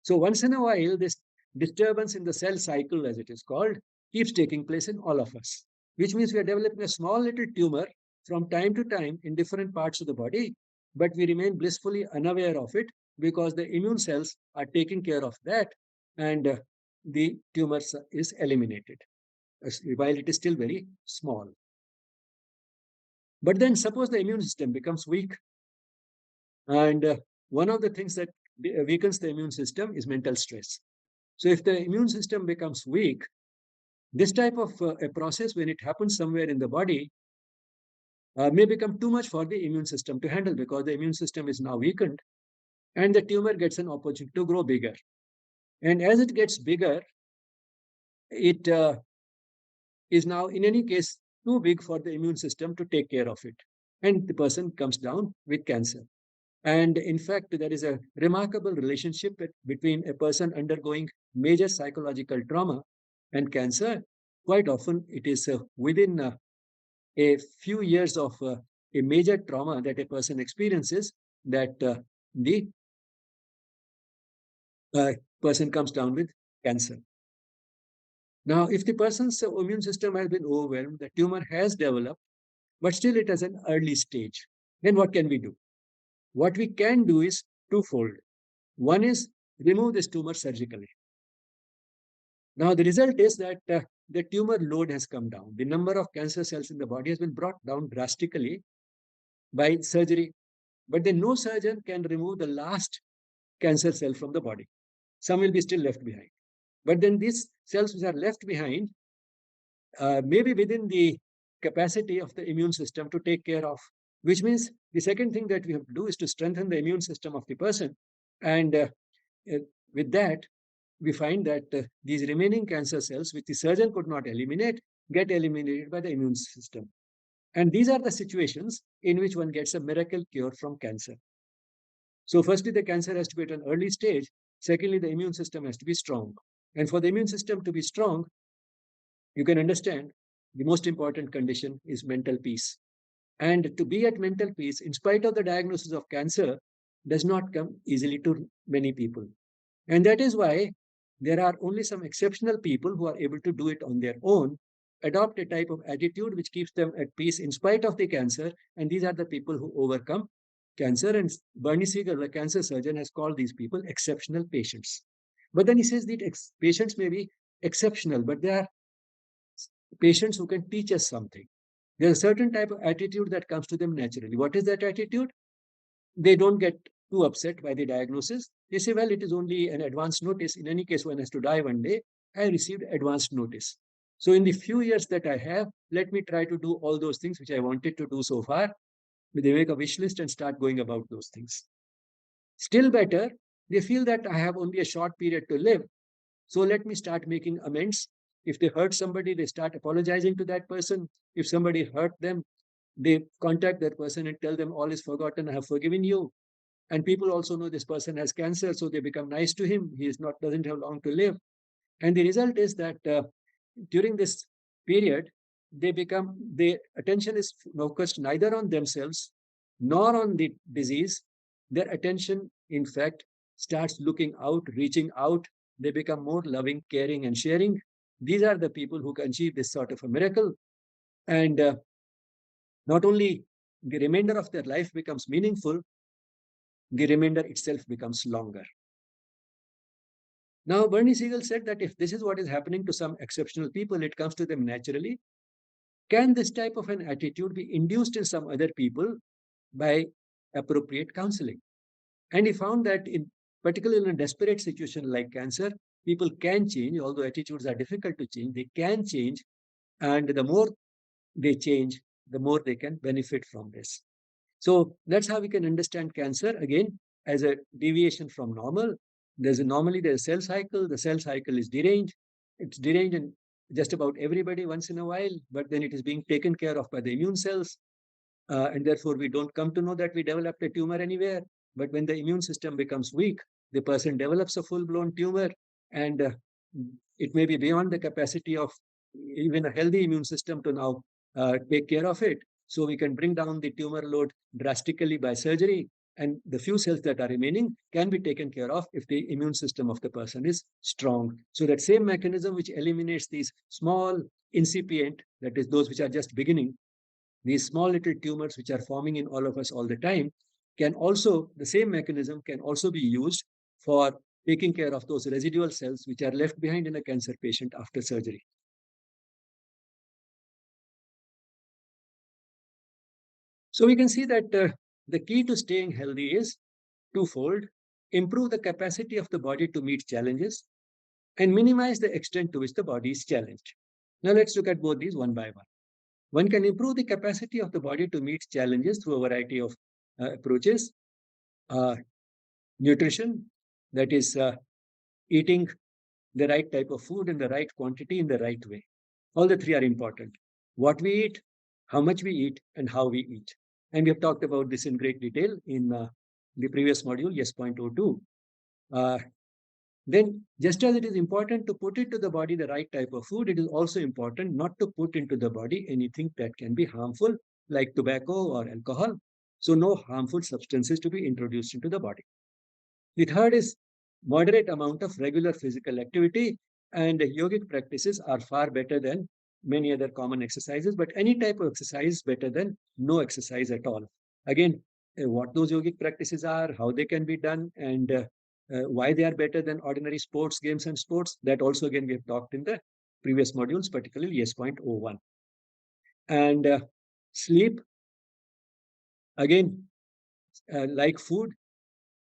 So once in a while, this disturbance in the cell cycle, as it is called, keeps taking place in all of us, which means we are developing a small little tumor from time to time in different parts of the body, but we remain blissfully unaware of it because the immune cells are taking care of that, and the tumor is eliminated while it is still very small. But then suppose the immune system becomes weak, and one of the things that weakens the immune system is mental stress. So if the immune system becomes weak, this type of a process, when it happens somewhere in the body, may become too much for the immune system to handle because the immune system is now weakened, and the tumor gets an opportunity to grow bigger. And as it gets bigger, it is now in any case too big for the immune system to take care of it. And the person comes down with cancer. And in fact, there is a remarkable relationship between a person undergoing major psychological trauma and cancer. Quite often, it is within a few years of a major trauma that a person experiences that the uh, person comes down with cancer. Now, if the person's immune system has been overwhelmed, the tumor has developed, but still it is an early stage, then what can we do? What we can do is twofold. One is remove this tumor surgically. Now, the result is that the tumor load has come down. The number of cancer cells in the body has been brought down drastically by surgery. But then no surgeon can remove the last cancer cell from the body. Some will be still left behind. But then these cells which are left behind may be within the capacity of the immune system to take care of, which means the second thing that we have to do is to strengthen the immune system of the person. And uh, with that, we find that these remaining cancer cells, which the surgeon could not eliminate, get eliminated by the immune system. And these are the situations in which one gets a miracle cure from cancer. So, firstly, the cancer has to be at an early stage. Secondly, the immune system has to be strong. And for the immune system to be strong, you can understand the most important condition is mental peace. And to be at mental peace, in spite of the diagnosis of cancer, does not come easily to many people. And that is why there are only some exceptional people who are able to do it on their own, adopt a type of attitude which keeps them at peace in spite of the cancer. And these are the people who overcome cancer. And Bernie Siegel, the cancer surgeon, has called these people exceptional patients. But then he says that patients may be exceptional, but they are patients who can teach us something. There's a certain type of attitude that comes to them naturally. What is that attitude? They don't get too upset by the diagnosis. They say, well, it is only an advance notice. In any case, one has to die one day. I received advance notice. So in the few years that I have, let me try to do all those things which I wanted to do so far. They make a wish list and start going about those things. Still better, they feel that I have only a short period to live. So let me start making amends. If they hurt somebody, they start apologizing to that person. If somebody hurt them, they contact that person and tell them all is forgotten. I have forgiven you. And people also know this person has cancer, so they become nice to him. He is not doesn't have long to live. And the result is that during this period, the attention is focused neither on themselves nor on the disease. Their attention, in fact, starts looking out, reaching out. They become more loving, caring, and sharing. These are the people who can achieve this sort of a miracle. And not only the remainder of their life becomes meaningful, the remainder itself becomes longer. Now, Bernie Siegel said that if this is what is happening to some exceptional people, it comes to them naturally. Can this type of an attitude be induced in some other people by appropriate counseling? And he found that particularly in a desperate situation like cancer, people can change, although attitudes are difficult to change, they can change. And the more they change, the more they can benefit from this. So that's how we can understand cancer again as a deviation from normal. Normally there's a cell cycle. The cell cycle is deranged. It's deranged in just about everybody once in a while, but then it is being taken care of by the immune cells. And therefore we don't come to know that we developed a tumor anywhere. But when the immune system becomes weak, the person develops a full-blown tumor, and it may be beyond the capacity of even a healthy immune system to now take care of it. So we can bring down the tumor load drastically by surgery, and the few cells that are remaining can be taken care of if the immune system of the person is strong. So that same mechanism which eliminates these small incipient, that is those which are just beginning, these small little tumors which are forming in all of us all the time, can also, the same mechanism can also be used for taking care of those residual cells which are left behind in a cancer patient after surgery. So we can see that the key to staying healthy is twofold: improve the capacity of the body to meet challenges and minimize the extent to which the body is challenged. Now let's look at both these one by one. One can improve the capacity of the body to meet challenges through a variety of approaches. Nutrition, that is eating the right type of food in the right quantity in the right way. All the three are important. What we eat, how much we eat, and how we eat. And we have talked about this in great detail in the previous module, yes.02. Then, just as it is important to put into the body the right type of food, it is also important not to put into the body anything that can be harmful, like tobacco or alcohol. So, no harmful substances to be introduced into the body. The third is moderate amount of regular physical activity, and yogic practices are far better than many other common exercises, but any type of exercise is better than no exercise at all. Again, what those yogic practices are, how they can be done, and why they are better than ordinary sports, games, and sports, that also again we have talked in the previous modules, particularly yes.01. And sleep, again, like food,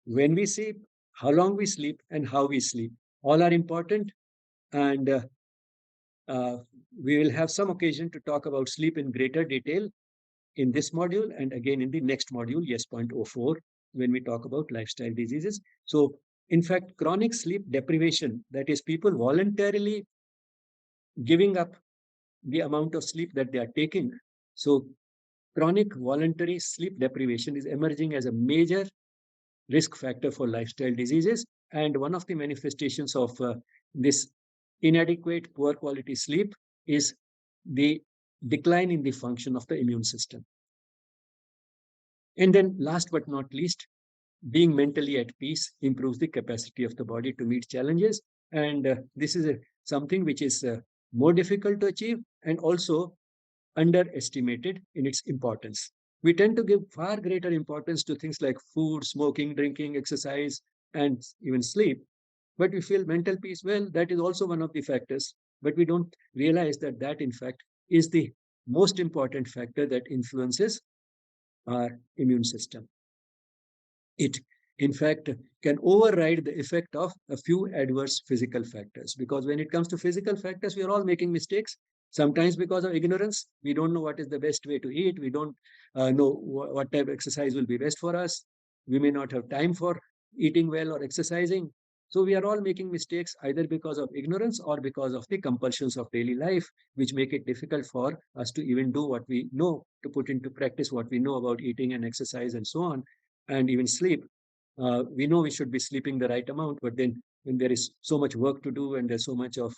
when we sleep, how long we sleep, and how we sleep, all are important. And uh, we will have some occasion to talk about sleep in greater detail in this module and again in the next module, yes.04, when we talk about lifestyle diseases. So, in fact, chronic sleep deprivation, that is, people voluntarily giving up the amount of sleep that they are taking. So, chronic voluntary sleep deprivation is emerging as a major risk factor for lifestyle diseases. And one of the manifestations of this inadequate, poor quality sleep is the decline in the function of the immune system. And then, last but not least, being mentally at peace improves the capacity of the body to meet challenges. And this is something which is more difficult to achieve and also underestimated in its importance. We tend to give far greater importance to things like food, smoking, drinking, exercise, and even sleep. But we feel mental peace, well, that is also one of the factors. But we don't realize that that, in fact, is the most important factor that influences our immune system. It, in fact, can override the effect of a few adverse physical factors. Because when it comes to physical factors, we are all making mistakes. Sometimes because of ignorance, we don't know what is the best way to eat. We don't know what type of exercise will be best for us. We may not have time for eating well or exercising. So we are all making mistakes either because of ignorance or because of the compulsions of daily life, which make it difficult for us to even do what we know, to put into practice what we know about eating and exercise and so on, and even sleep. We know we should be sleeping the right amount, but then when there is so much work to do and there's so much of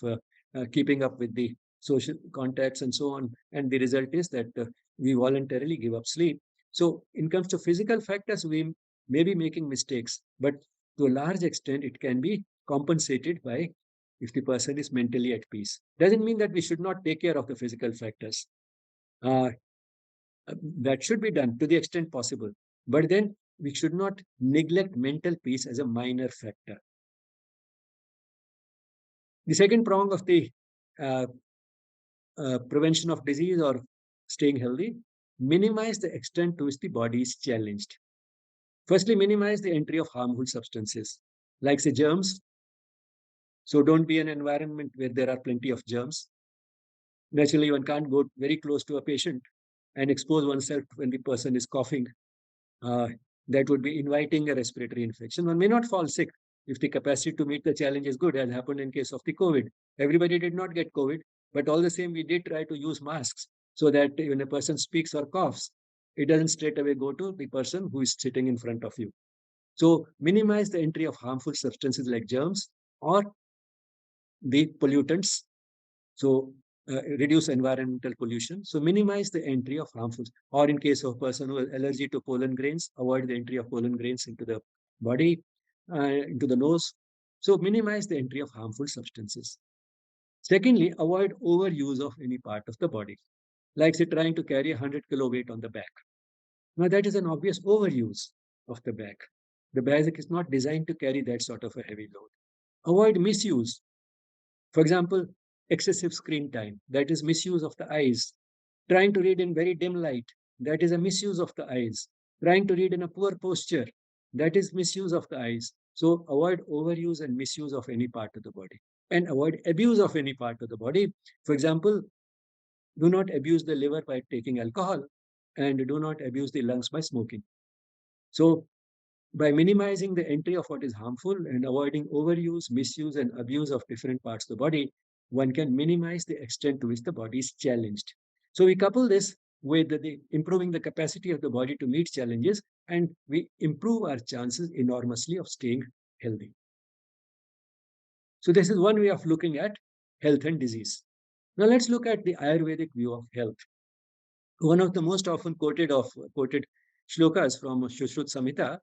keeping up with the social contacts and so on, and the result is that we voluntarily give up sleep. So, in comes to physical factors, we may be making mistakes, but to a large extent, it can be compensated by if the person is mentally at peace. Doesn't mean that we should not take care of the physical factors. Uh, that should be done to the extent possible. But then we should not neglect mental peace as a minor factor. The second prong of the uh, prevention of disease or staying healthy, minimize the extent to which the body is challenged. Firstly, minimize the entry of harmful substances, like say germs. So don't be in an environment where there are plenty of germs. Naturally, one can't go very close to a patient and expose oneself when the person is coughing. Uh, that would be inviting a respiratory infection. One may not fall sick if the capacity to meet the challenge is good, as happened in case of the COVID. Everybody did not get COVID, but all the same, we did try to use masks so that when a person speaks or coughs, it doesn't straight away go to the person who is sitting in front of you. So minimize the entry of harmful substances like germs or the pollutants. So reduce environmental pollution. So minimize the entry of harmful, or in case of a person who has allergy to pollen grains, avoid the entry of pollen grains into the body, into the nose. So minimize the entry of harmful substances. Secondly, avoid overuse of any part of the body, like say trying to carry 100 kilo weight on the back. Now that is an obvious overuse of the back. The back is not designed to carry that sort of a heavy load. Avoid misuse. For example, excessive screen time, that is misuse of the eyes. Trying to read in very dim light, that is a misuse of the eyes. Trying to read in a poor posture, that is misuse of the eyes. So avoid overuse and misuse of any part of the body and avoid abuse of any part of the body. For example, do not abuse the liver by taking alcohol and do not abuse the lungs by smoking. So by minimizing the entry of what is harmful and avoiding overuse, misuse, and abuse of different parts of the body, one can minimize the extent to which the body is challenged. So we couple this with the improving the capacity of the body to meet challenges, and we improve our chances enormously of staying healthy. So this is one way of looking at health and disease. Now let's look at the Ayurvedic view of health. One of the most often quoted shlokas from Shushruta Samhita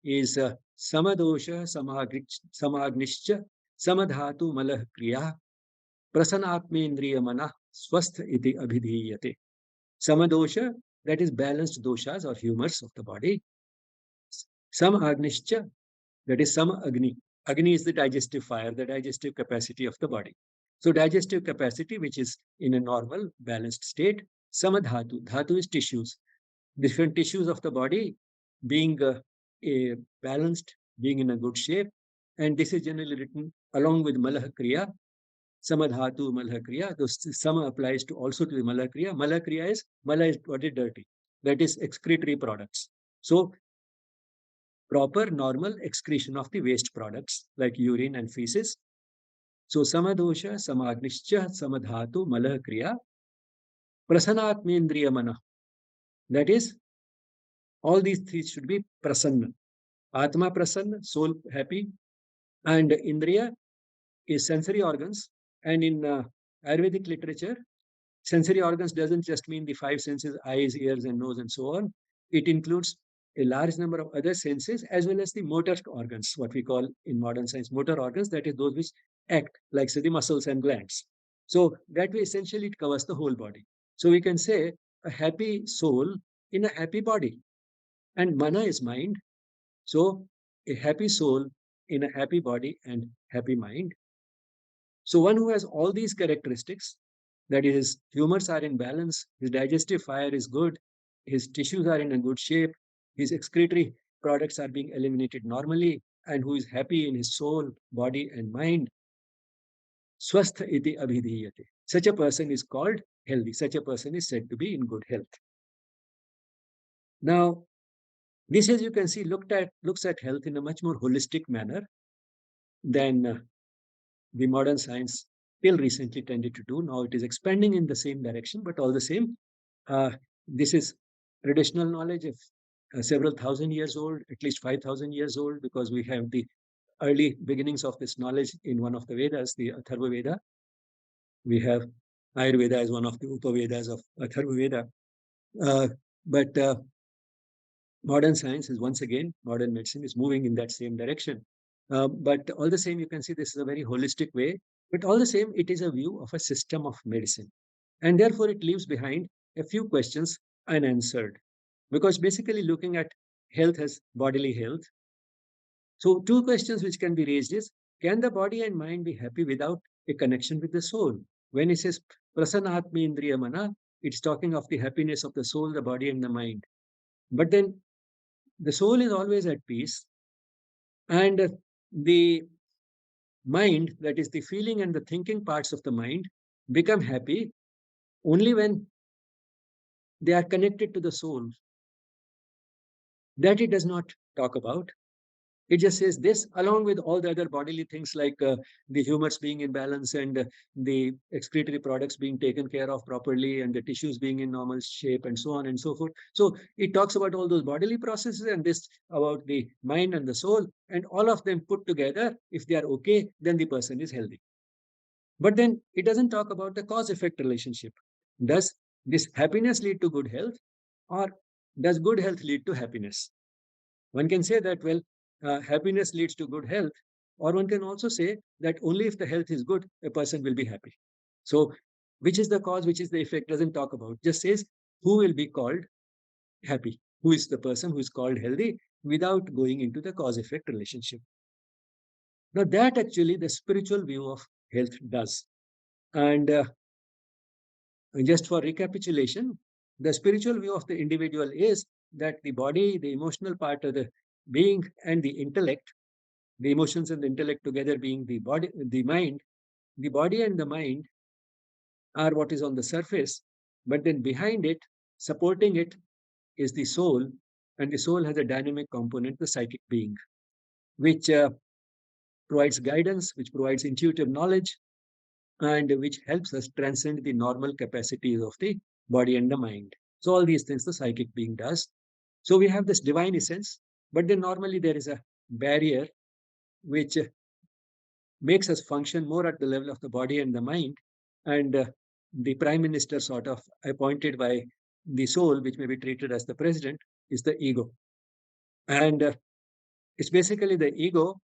is Samadosha Samagnischa Samadhatu Malah Kriya Prasanatmendriya Mana Swasth iti Abhidhiyate. Samadosha, that is balanced doshas or humors of the body. Samagnischa, that is Sama Agni. Agni is the digestive fire, the digestive capacity of the body. So digestive capacity, which is in a normal, balanced state. Samadhatu. Dhatu is tissues. Different tissues of the body being balanced, being in a good shape. And this is generally written along with Malah Kriya. Samadhatu Malah Kriya. Sama applies to also to the Malah Kriya. Malah Kriya is, Mala is what is dirty. That is excretory products. So proper normal excretion of the waste products like urine and feces. So samadosha, samagnischa, samadhatu, malah kriya, prasanatmendriya mana. That is, all these three should be prasanna. Atma prasanna, soul happy, and indriya is sensory organs. And in Ayurvedic literature, sensory organs doesn't just mean the five senses, eyes, ears, and nose, and so on. It includes a large number of other senses as well as the motor organs, what we call in modern science motor organs, that is those which act like, say, the muscles and glands. So that way, essentially, it covers the whole body. So we can say a happy soul in a happy body. And mana is mind. So a happy soul in a happy body and happy mind. So one who has all these characteristics, that is, his humors are in balance, his digestive fire is good, his tissues are in a good shape, his excretory products are being eliminated normally, and who is happy in his soul, body, and mind. Swastha iti abhidhiyate. Such a person is called healthy. Such a person is said to be in good health. Now, this, as you can see, looks at health in a much more holistic manner than the modern science till recently tended to do. Now it is expanding in the same direction, but all the same, this is traditional knowledge of several thousand years old, at least 5,000 years old, because we have the early beginnings of this knowledge in one of the Vedas, the Atharva Veda. We have Ayurveda as one of the Upavedas of Atharva Veda. But modern science is, once again, modern medicine is moving in that same direction. But all the same, you can see this is a very holistic way. But all the same, it is a view of a system of medicine. And therefore, it leaves behind a few questions unanswered. Because basically, looking at health as bodily health. So, two questions which can be raised is, can the body and mind be happy without a connection with the soul? When it says prasanatmi indriya mana, it's talking of the happiness of the soul, the body, and the mind. But then the soul is always at peace, and the mind, that is the feeling and the thinking parts of the mind, become happy only when they are connected to the soul. That it does not talk about. It just says this, along with all the other bodily things like the humors being in balance and the excretory products being taken care of properly and the tissues being in normal shape and so on and so forth. So it talks about all those bodily processes and this about the mind and the soul, and all of them put together. If they are okay, then the person is healthy. But then it doesn't talk about the cause-effect relationship. Does this happiness lead to good health, or does good health lead to happiness? One can say that, well, happiness leads to good health, or one can also say that only if the health is good, a person will be happy. So, which is the cause, which is the effect, doesn't talk about, just says who will be called happy, who is the person who is called healthy, without going into the cause-effect relationship. Now, that actually the spiritual view of health does. And just for recapitulation, the spiritual view of the individual is that the body, the emotional part of the being, and the intellect, the emotions and the intellect together being the body, the body and the mind are what is on the surface, but then behind it, supporting it, is the soul, and the soul has a dynamic component, the psychic being, which provides guidance, which provides intuitive knowledge, and which helps us transcend the normal capacities of the body and the mind. So all these things the psychic being does. So we have this divine essence, but then normally there is a barrier which makes us function more at the level of the body and the mind. And the prime minister, sort of appointed by the soul, which may be treated as the president, is the ego. And it's basically the ego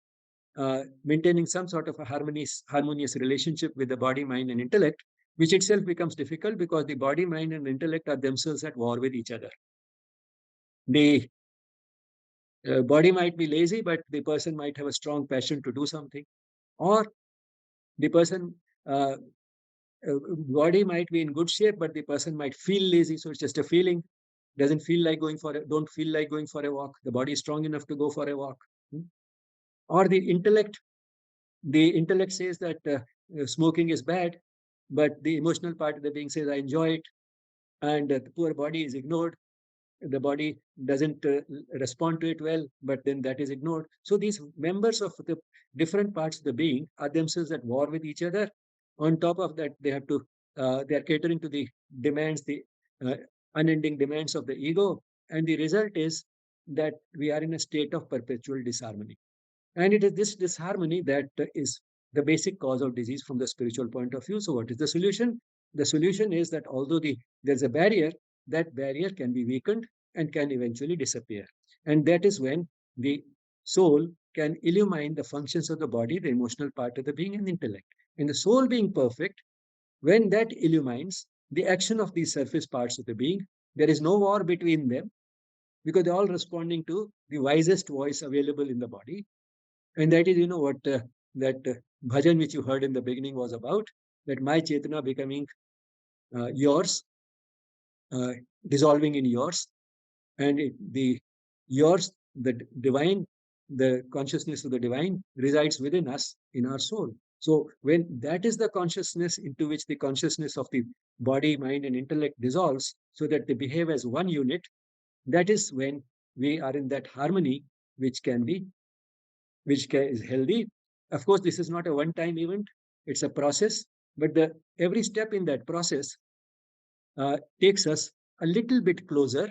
maintaining some sort of a harmonious relationship with the body, mind, and intellect, which itself becomes difficult because the body, mind, and intellect are themselves at war with each other. The body might be lazy, but the person might have a strong passion to do something, or the person body might be in good shape, but the person might feel lazy, so it's just a feeling. Doesn't feel like going for don't feel like going for a walk. The body is strong enough to go for a walk. Or the intellect says that smoking is bad, but the emotional part of the being says I enjoy it, and the poor body is ignored. The body doesn't respond to it well, but then that is ignored. So these members of the different parts of the being are themselves at war with each other. On top of that, they are catering to the demands, the uh, unending demands of the ego, and the result is that we are in a state of perpetual disharmony. And it is this disharmony that is the basic cause of disease from the spiritual point of view. So, what is the solution? The solution is that although there's a barrier, that barrier can be weakened and can eventually disappear. And that is when the soul can illumine the functions of the body, the emotional part of the being, and the intellect. And the soul being perfect, when that illumines the action of these surface parts of the being, there is no war between them because they're all responding to the wisest voice available in the body. And that is, what that bhajan which you heard in the beginning was about, that my Chetana becoming yours, uh, dissolving in yours, and yours, the divine, the consciousness of the divine resides within us in our soul. So when that is the consciousness into which the consciousness of the body, mind, and intellect dissolves, so that they behave as one unit, that is when we are in that harmony, which can be is healthy. Of course, this is not a one-time event; it's a process. But the every step in that process takes us a little bit closer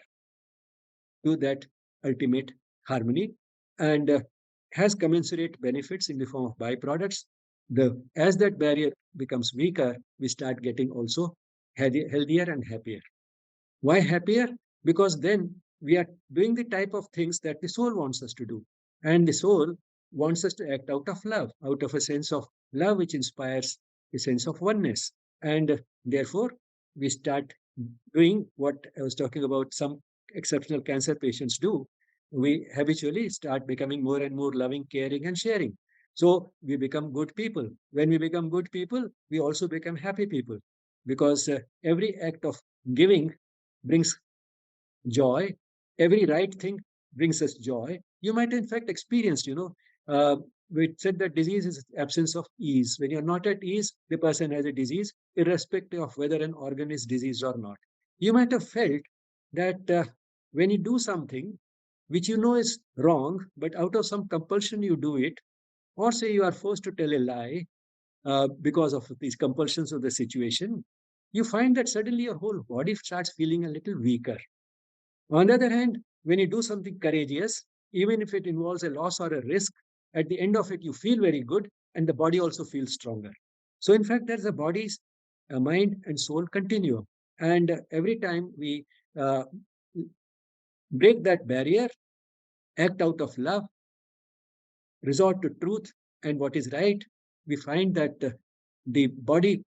to that ultimate harmony, and has commensurate benefits in the form of byproducts. As that barrier becomes weaker, we start getting also healthier and happier. Why happier? Because then we are doing the type of things that the soul wants us to do. And the soul wants us to act out of love, out of a sense of love which inspires a sense of oneness. And therefore, we start doing what I was talking about some exceptional cancer patients do. We habitually start becoming more and more loving, caring, and sharing. So we become good people. When we become good people, we also become happy people because every act of giving brings joy. Every right thing brings us joy. You might, in fact, experienced, we said that disease is absence of ease. When you're not at ease, the person has a disease, irrespective of whether an organ is diseased or not. You might have felt that when you do something which you know is wrong, but out of some compulsion you do it, or say you are forced to tell a lie because of these compulsions of the situation, you find that suddenly your whole body starts feeling a little weaker. On the other hand, when you do something courageous, even if it involves a loss or a risk, at the end of it, you feel very good and the body also feels stronger. So, in fact, there's a body's mind and soul continuum. And every time we uh, break that barrier, act out of love, resort to truth and what is right, we find that the body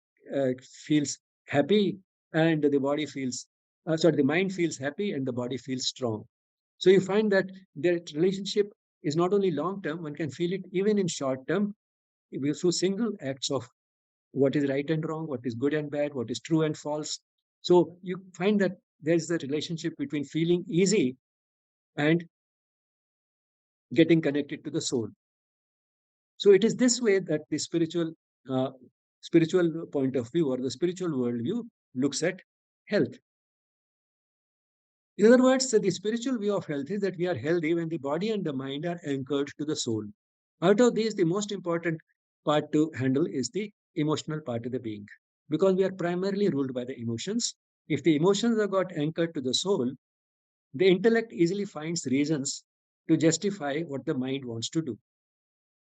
feels happy and the body feels, the mind feels happy and the body feels strong. So you find that their relationship is not only long term, one can feel it even in short term through single acts of what is right and wrong, what is good and bad, what is true and false. So you find that there's the relationship between feeling easy and getting connected to the soul. So it is this way that the uh, spiritual point of view or the spiritual worldview looks at health. In other words, the spiritual view of health is that we are healthy when the body and the mind are anchored to the soul. Out of these, the most important part to handle is the emotional part of the being, because we are primarily ruled by the emotions. If the emotions are got anchored to the soul, the intellect easily finds reasons to justify what the mind wants to do.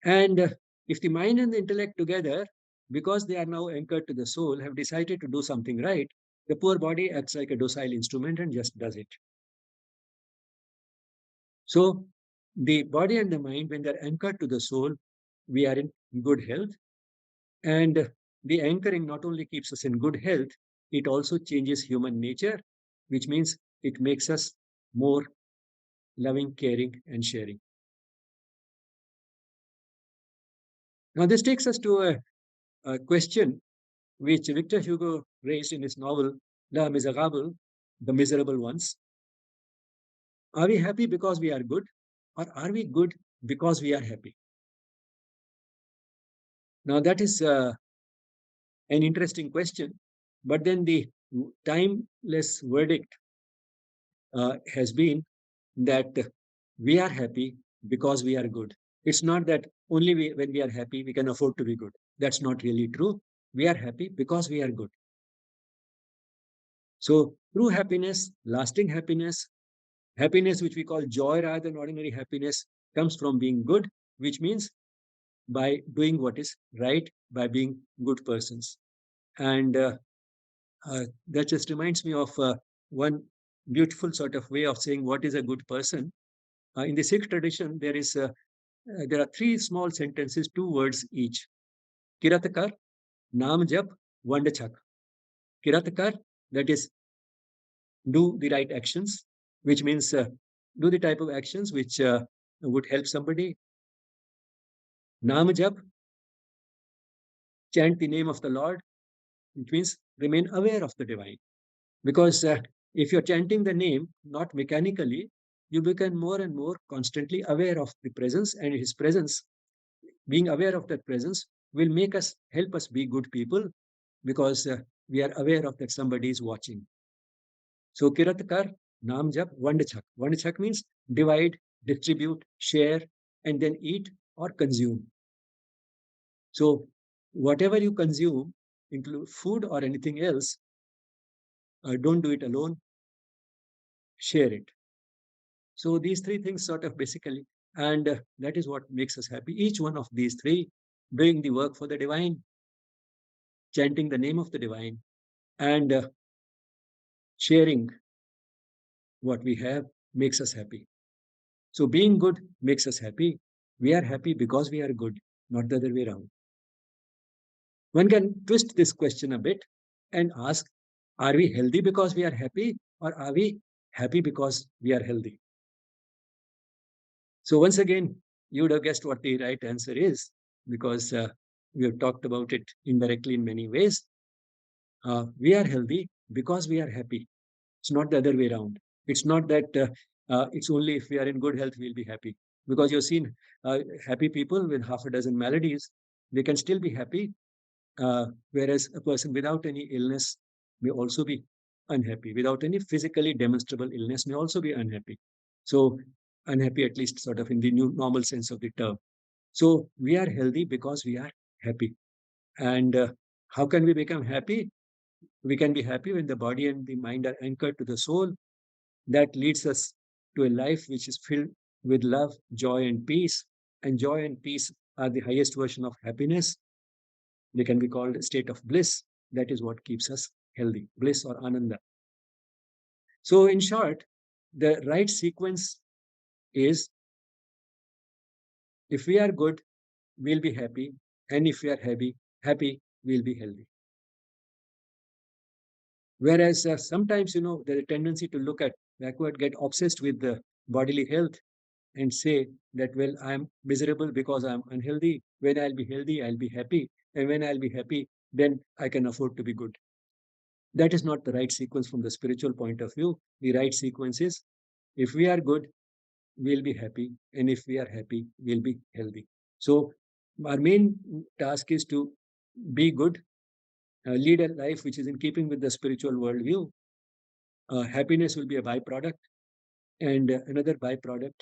And if the mind and the intellect together, because they are now anchored to the soul, have decided to do something right, the poor body acts like a docile instrument and just does it. So the body and the mind, when they're anchored to the soul, we are in good health. And the anchoring not only keeps us in good health, it also changes human nature, which means it makes us more loving, caring, and sharing. Now, this takes us to a question which Victor Hugo raised in his novel La Miserable, The Miserable Ones. Are we happy because we are good, or are we good because we are happy? Now, that is an interesting question, but then the timeless verdict has been that we are happy because we are good. It's not that only when we are happy we can afford to be good. That's not really true. We are happy because we are good. So, true happiness, lasting happiness, happiness which we call joy rather than ordinary happiness, comes from being good, which means by doing what is right, by being good persons. And that just reminds me of one beautiful sort of way of saying what is a good person. In the Sikh tradition, there are three small sentences, two words each. Kiratakar, Naam Jap, Vandachak. Kiratakar, that is, do the right actions, which means do the type of actions which would help somebody. Naam Jap, chant the name of the Lord, which means remain aware of the divine. Because if you're chanting the name, not mechanically, you become more and more constantly aware of the presence, and his presence, being aware of that presence, will make us help us be good people because we are aware of that somebody is watching. So Kiratkar, Naam Jap, Vandachak. Vandachak means divide, distribute, share, and then eat or consume. So whatever you consume, include food or anything else, don't do it alone, share it. So these three things sort of basically, and that is what makes us happy. Each one of these three, doing the work for the divine, chanting the name of the divine, and sharing what we have makes us happy. So being good makes us happy. We are happy because we are good, not the other way around. One can twist this question a bit and ask, are we healthy because we are happy, or are we happy because we are healthy? So once again, you would have guessed what the right answer is, because we have talked about it indirectly in many ways. We are healthy because we are happy. It's not the other way around. It's not that it's only if we are in good health we'll be happy. Because you've seen happy people with half a dozen maladies, they can still be happy, whereas a person without any illness may also be unhappy. Without any physically demonstrable illness may also be unhappy. So unhappy, at least sort of in the new normal sense of the term. So we are healthy because we are happy. And how can we become happy? We can be happy when the body and the mind are anchored to the soul. That leads us to a life which is filled with love, joy, and peace. And joy and peace are the highest version of happiness. They can be called a state of bliss. That is what keeps us healthy, bliss or ananda. So, in short, the right sequence is if we are good, we'll be happy. And if we are happy, we'll be healthy. Whereas sometimes, there's a tendency to look at backward, get obsessed with the bodily health and say that, well, I'm miserable because I'm unhealthy. When I'll be healthy, I'll be happy. And when I'll be happy, then I can afford to be good. That is not the right sequence from the spiritual point of view. The right sequence is if we are good, we'll be happy. And if we are happy, we'll be healthy. So, our main task is to be good, lead a life which is in keeping with the spiritual worldview. Happiness will be a byproduct, and another byproduct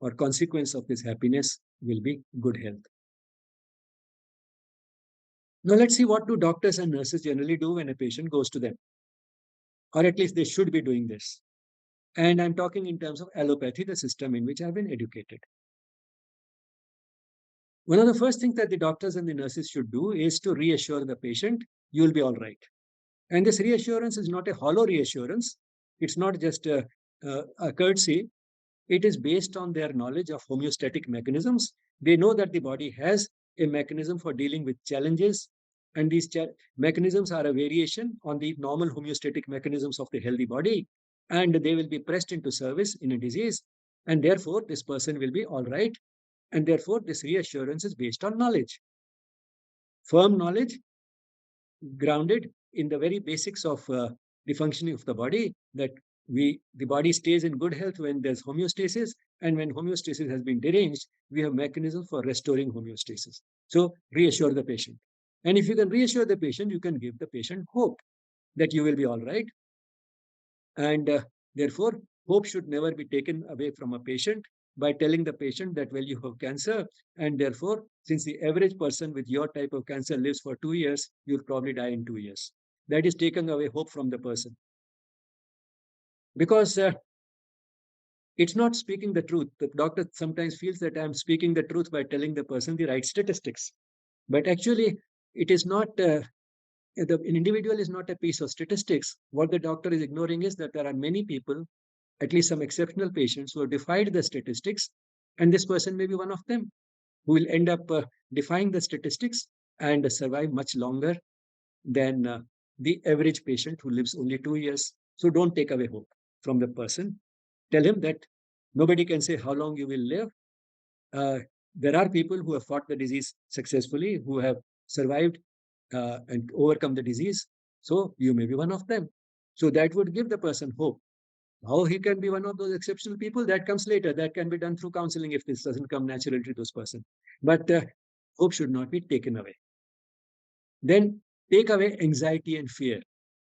or consequence of this happiness will be good health. Now let's see what do doctors and nurses generally do when a patient goes to them, or at least they should be doing this. And I'm talking in terms of allopathy, the system in which I've been educated. One of the first things that the doctors and the nurses should do is to reassure the patient, you'll be all right. And this reassurance is not a hollow reassurance. It's not just a courtesy. It is based on their knowledge of homeostatic mechanisms. They know that the body has a mechanism for dealing with challenges, and these mechanisms are a variation on the normal homeostatic mechanisms of the healthy body, and they will be pressed into service in a disease, and therefore this person will be all right, and therefore this reassurance is based on knowledge, firm knowledge, grounded in the very basics of the functioning of the body, that the body stays in good health when there's homeostasis, and when homeostasis has been deranged, we have mechanisms for restoring homeostasis. So reassure the patient. And if you can reassure the patient, you can give the patient hope that you will be all right. And therefore, hope should never be taken away from a patient by telling the patient that, well, you have cancer, and therefore, since the average person with your type of cancer lives for 2 years, you'll probably die in 2 years. That is taking away hope from the person. Because it's not speaking the truth. The doctor sometimes feels that I'm speaking the truth by telling the person the right statistics. But actually, it is not, an individual is not a piece of statistics. What the doctor is ignoring is that there are many people, at least some exceptional patients, who have defied the statistics, and this person may be one of them, who will end up defying the statistics and survive much longer than the average patient who lives only 2 years. So don't take away hope from the person. Tell him that nobody can say how long you will live. There are people who have fought the disease successfully, who have survived and overcome the disease. So you may be one of them. So that would give the person hope. How he can be one of those exceptional people, that comes later. That can be done through counseling if this doesn't come naturally to those person. But hope should not be taken away. Then take away anxiety and fear.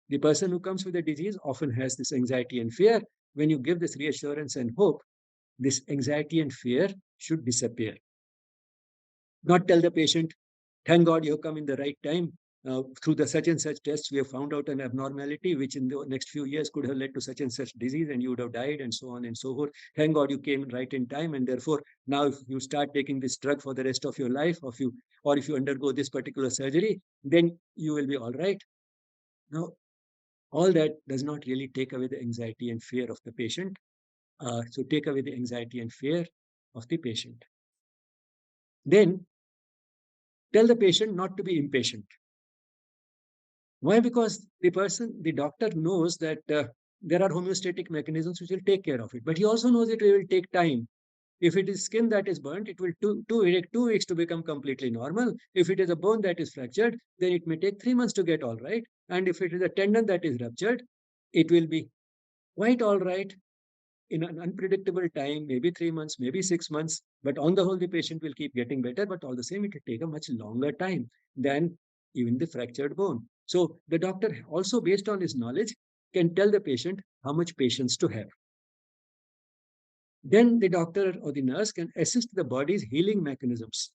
The person who comes with a disease often has this anxiety and fear. When you give this reassurance and hope, this anxiety and fear should disappear. Not tell the patient, thank God you have come in the right time. Through the such and such tests, we have found out an abnormality which in the next few years could have led to such and such disease, and you would have died, and so on and so forth. Thank God you came right in time, and therefore now if you start taking this drug for the rest of your life, or if you undergo this particular surgery, then you will be all right. Now, all that does not really take away the anxiety and fear of the patient. So take away the anxiety and fear of the patient. Then tell the patient not to be impatient. Why? Because the doctor knows that there are homeostatic mechanisms which will take care of it, but he also knows it will take time. If it is skin that is burnt, it will take 2 weeks to become completely normal. If it is a bone that is fractured, then it may take 3 months to get all right. And if it is a tendon that is ruptured, it will be quite all right in an unpredictable time, maybe 3 months, maybe 6 months. But on the whole, the patient will keep getting better, but all the same, it will take a much longer time than even the fractured bone. So the doctor, also based on his knowledge, can tell the patient how much patience to have. Then the doctor or the nurse can assist the body's healing mechanisms.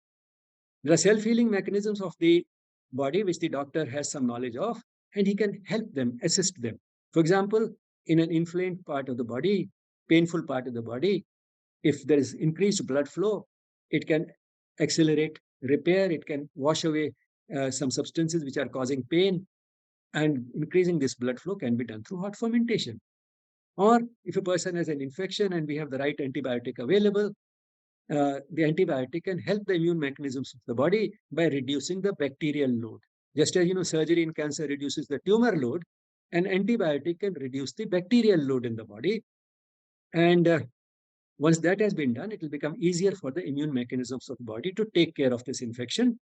There are self-healing mechanisms of the body which the doctor has some knowledge of, and he can help them, assist them. For example, in an inflamed part of the body, painful part of the body, if there is increased blood flow, it can accelerate repair, it can wash away some substances which are causing pain, and increasing this blood flow can be done through hot fermentation. Or if a person has an infection and we have the right antibiotic available, the antibiotic can help the immune mechanisms of the body by reducing the bacterial load. Just as surgery in cancer reduces the tumor load, an antibiotic can reduce the bacterial load in the body. And once that has been done, it will become easier for the immune mechanisms of the body to take care of this infection.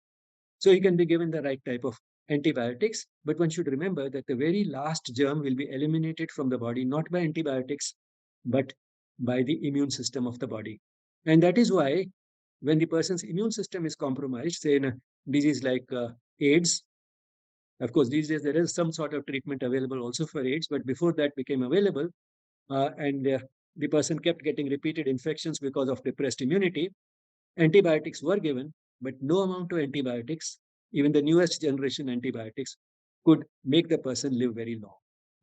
So he can be given the right type of antibiotics, but one should remember that the very last germ will be eliminated from the body, not by antibiotics, but by the immune system of the body. And that is why when the person's immune system is compromised, say in a disease like AIDS, of course, these days there is some sort of treatment available also for AIDS, but before that became available, and the person kept getting repeated infections because of depressed immunity, antibiotics were given, but no amount of antibiotics even the newest generation antibiotics could make the person live very long.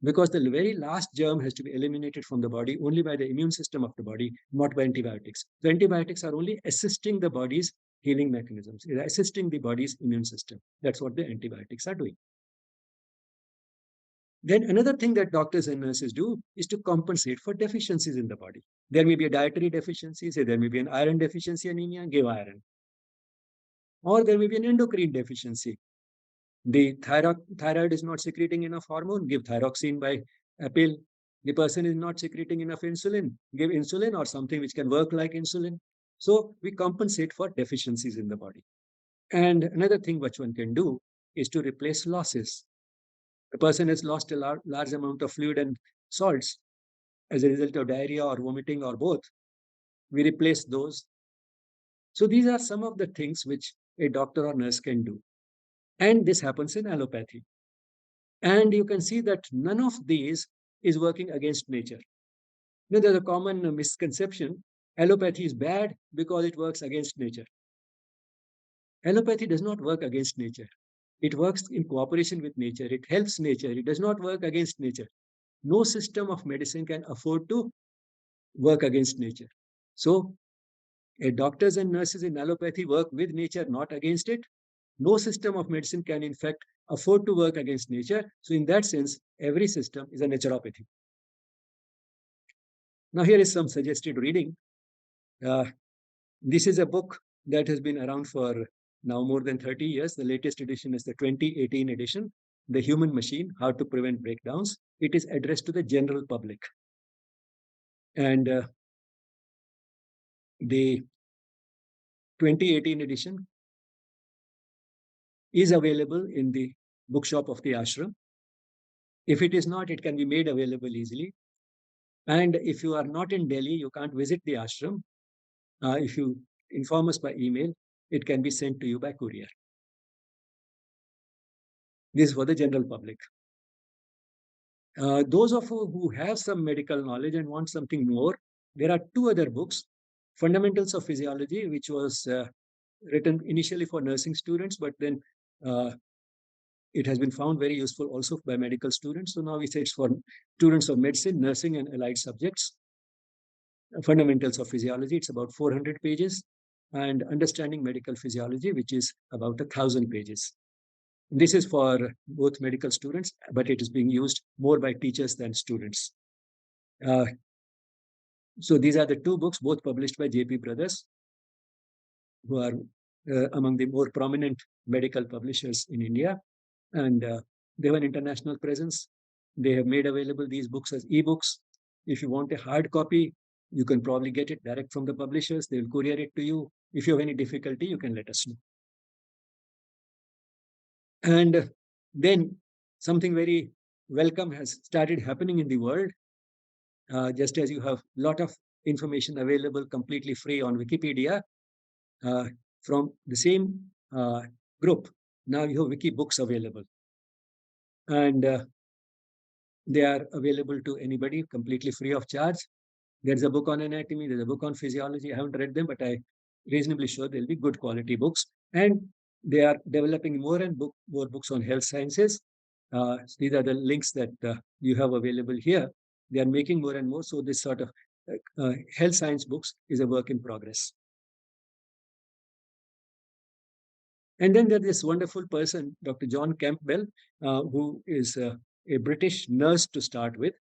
Because the very last germ has to be eliminated from the body only by the immune system of the body, not by antibiotics. The antibiotics are only assisting the body's healing mechanisms, they're assisting the body's immune system. That's what the antibiotics are doing. Then another thing that doctors and nurses do is to compensate for deficiencies in the body. There may be a dietary deficiency, say there may be an iron deficiency anemia, give iron. Or there may be an endocrine deficiency. The thyroid is not secreting enough hormone, give thyroxine by a pill. The person is not secreting enough insulin, give insulin or something which can work like insulin. So we compensate for deficiencies in the body. And another thing which one can do is to replace losses. A person has lost a large amount of fluid and salts as a result of diarrhea or vomiting or both. We replace those. So these are some of the things which a doctor or nurse can do. And this happens in allopathy. And you can see that none of these is working against nature. Now, there's a common misconception. Allopathy is bad because it works against nature. Allopathy does not work against nature. It works in cooperation with nature. It helps nature. It does not work against nature. No system of medicine can afford to work against nature. So, doctors and nurses in allopathy work with nature, not against it. No system of medicine can, in fact, afford to work against nature. So, in that sense, every system is a naturopathy. Now, here is some suggested reading. This is a book that has been around for now more than 30 years. The latest edition is the 2018 edition, The Human Machine, How to Prevent Breakdowns. It is addressed to the general public. And the 2018 edition is available in the bookshop of the ashram. If it is not, it can be made available easily. And if you are not in Delhi, you can't visit the ashram. If you inform us by email, it can be sent to you by courier. This is for the general public. Those of you who have some medical knowledge and want something more, there are two other books. Fundamentals of Physiology, which was written initially for nursing students, but then it has been found very useful also by medical students. So now we say it's for students of medicine, nursing, and allied subjects. Fundamentals of Physiology, it's about 400 pages, and Understanding Medical Physiology, which is about 1,000 pages. This is for both medical students, but it is being used more by teachers than students. So these are the two books, both published by J.P. Brothers, who are among the more prominent medical publishers in India. And they have an international presence. They have made available these books as e-books. If you want a hard copy, you can probably get it direct from the publishers. They will courier it to you. If you have any difficulty, you can let us know. And then something very welcome has started happening in the world. Just as you have a lot of information available completely free on Wikipedia, from the same group, now you have wiki books available. And they are available to anybody completely free of charge. There's a book on anatomy, there's a book on physiology. I haven't read them, but I'm reasonably sure they'll be good quality books. And they are developing more and more books on health sciences. These are the links that you have available here. They are making more and more. So this sort of health science books is a work in progress. And then there's this wonderful person, Dr. John Campbell, who is a British nurse to start with.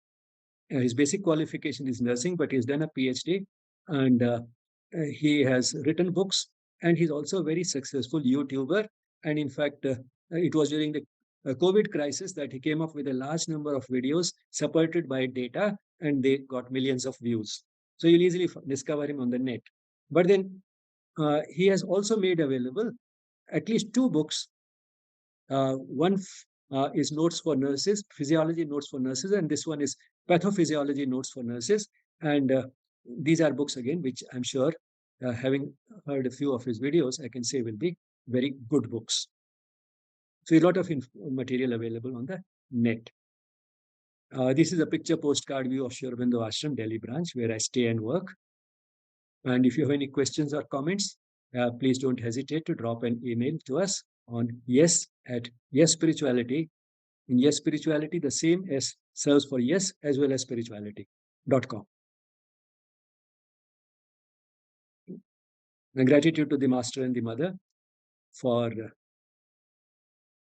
His basic qualification is nursing, but he's done a PhD, and he has written books, and he's also a very successful YouTuber. And in fact, it was during the COVID crisis that he came up with a large number of videos supported by data, and they got millions of views. So you'll easily discover him on the net. But then he has also made available at least two books. One is Notes for Nurses, Physiology Notes for Nurses, and this one is Pathophysiology Notes for Nurses. And these are books, again, which I'm sure, having heard a few of his videos, I can say will be very good books. So a lot of material available on the net. This is a picture postcard view of Sri Aurobindo Ashram, Delhi branch, where I stay and work. And if you have any questions or comments, please don't hesitate to drop an email to us. on yes at Yes Spirituality. In Yes Spirituality, the same S serves for yes as well as spirituality.com. And gratitude to the master and the mother for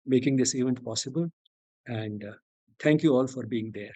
making this event possible. And thank you all for being there.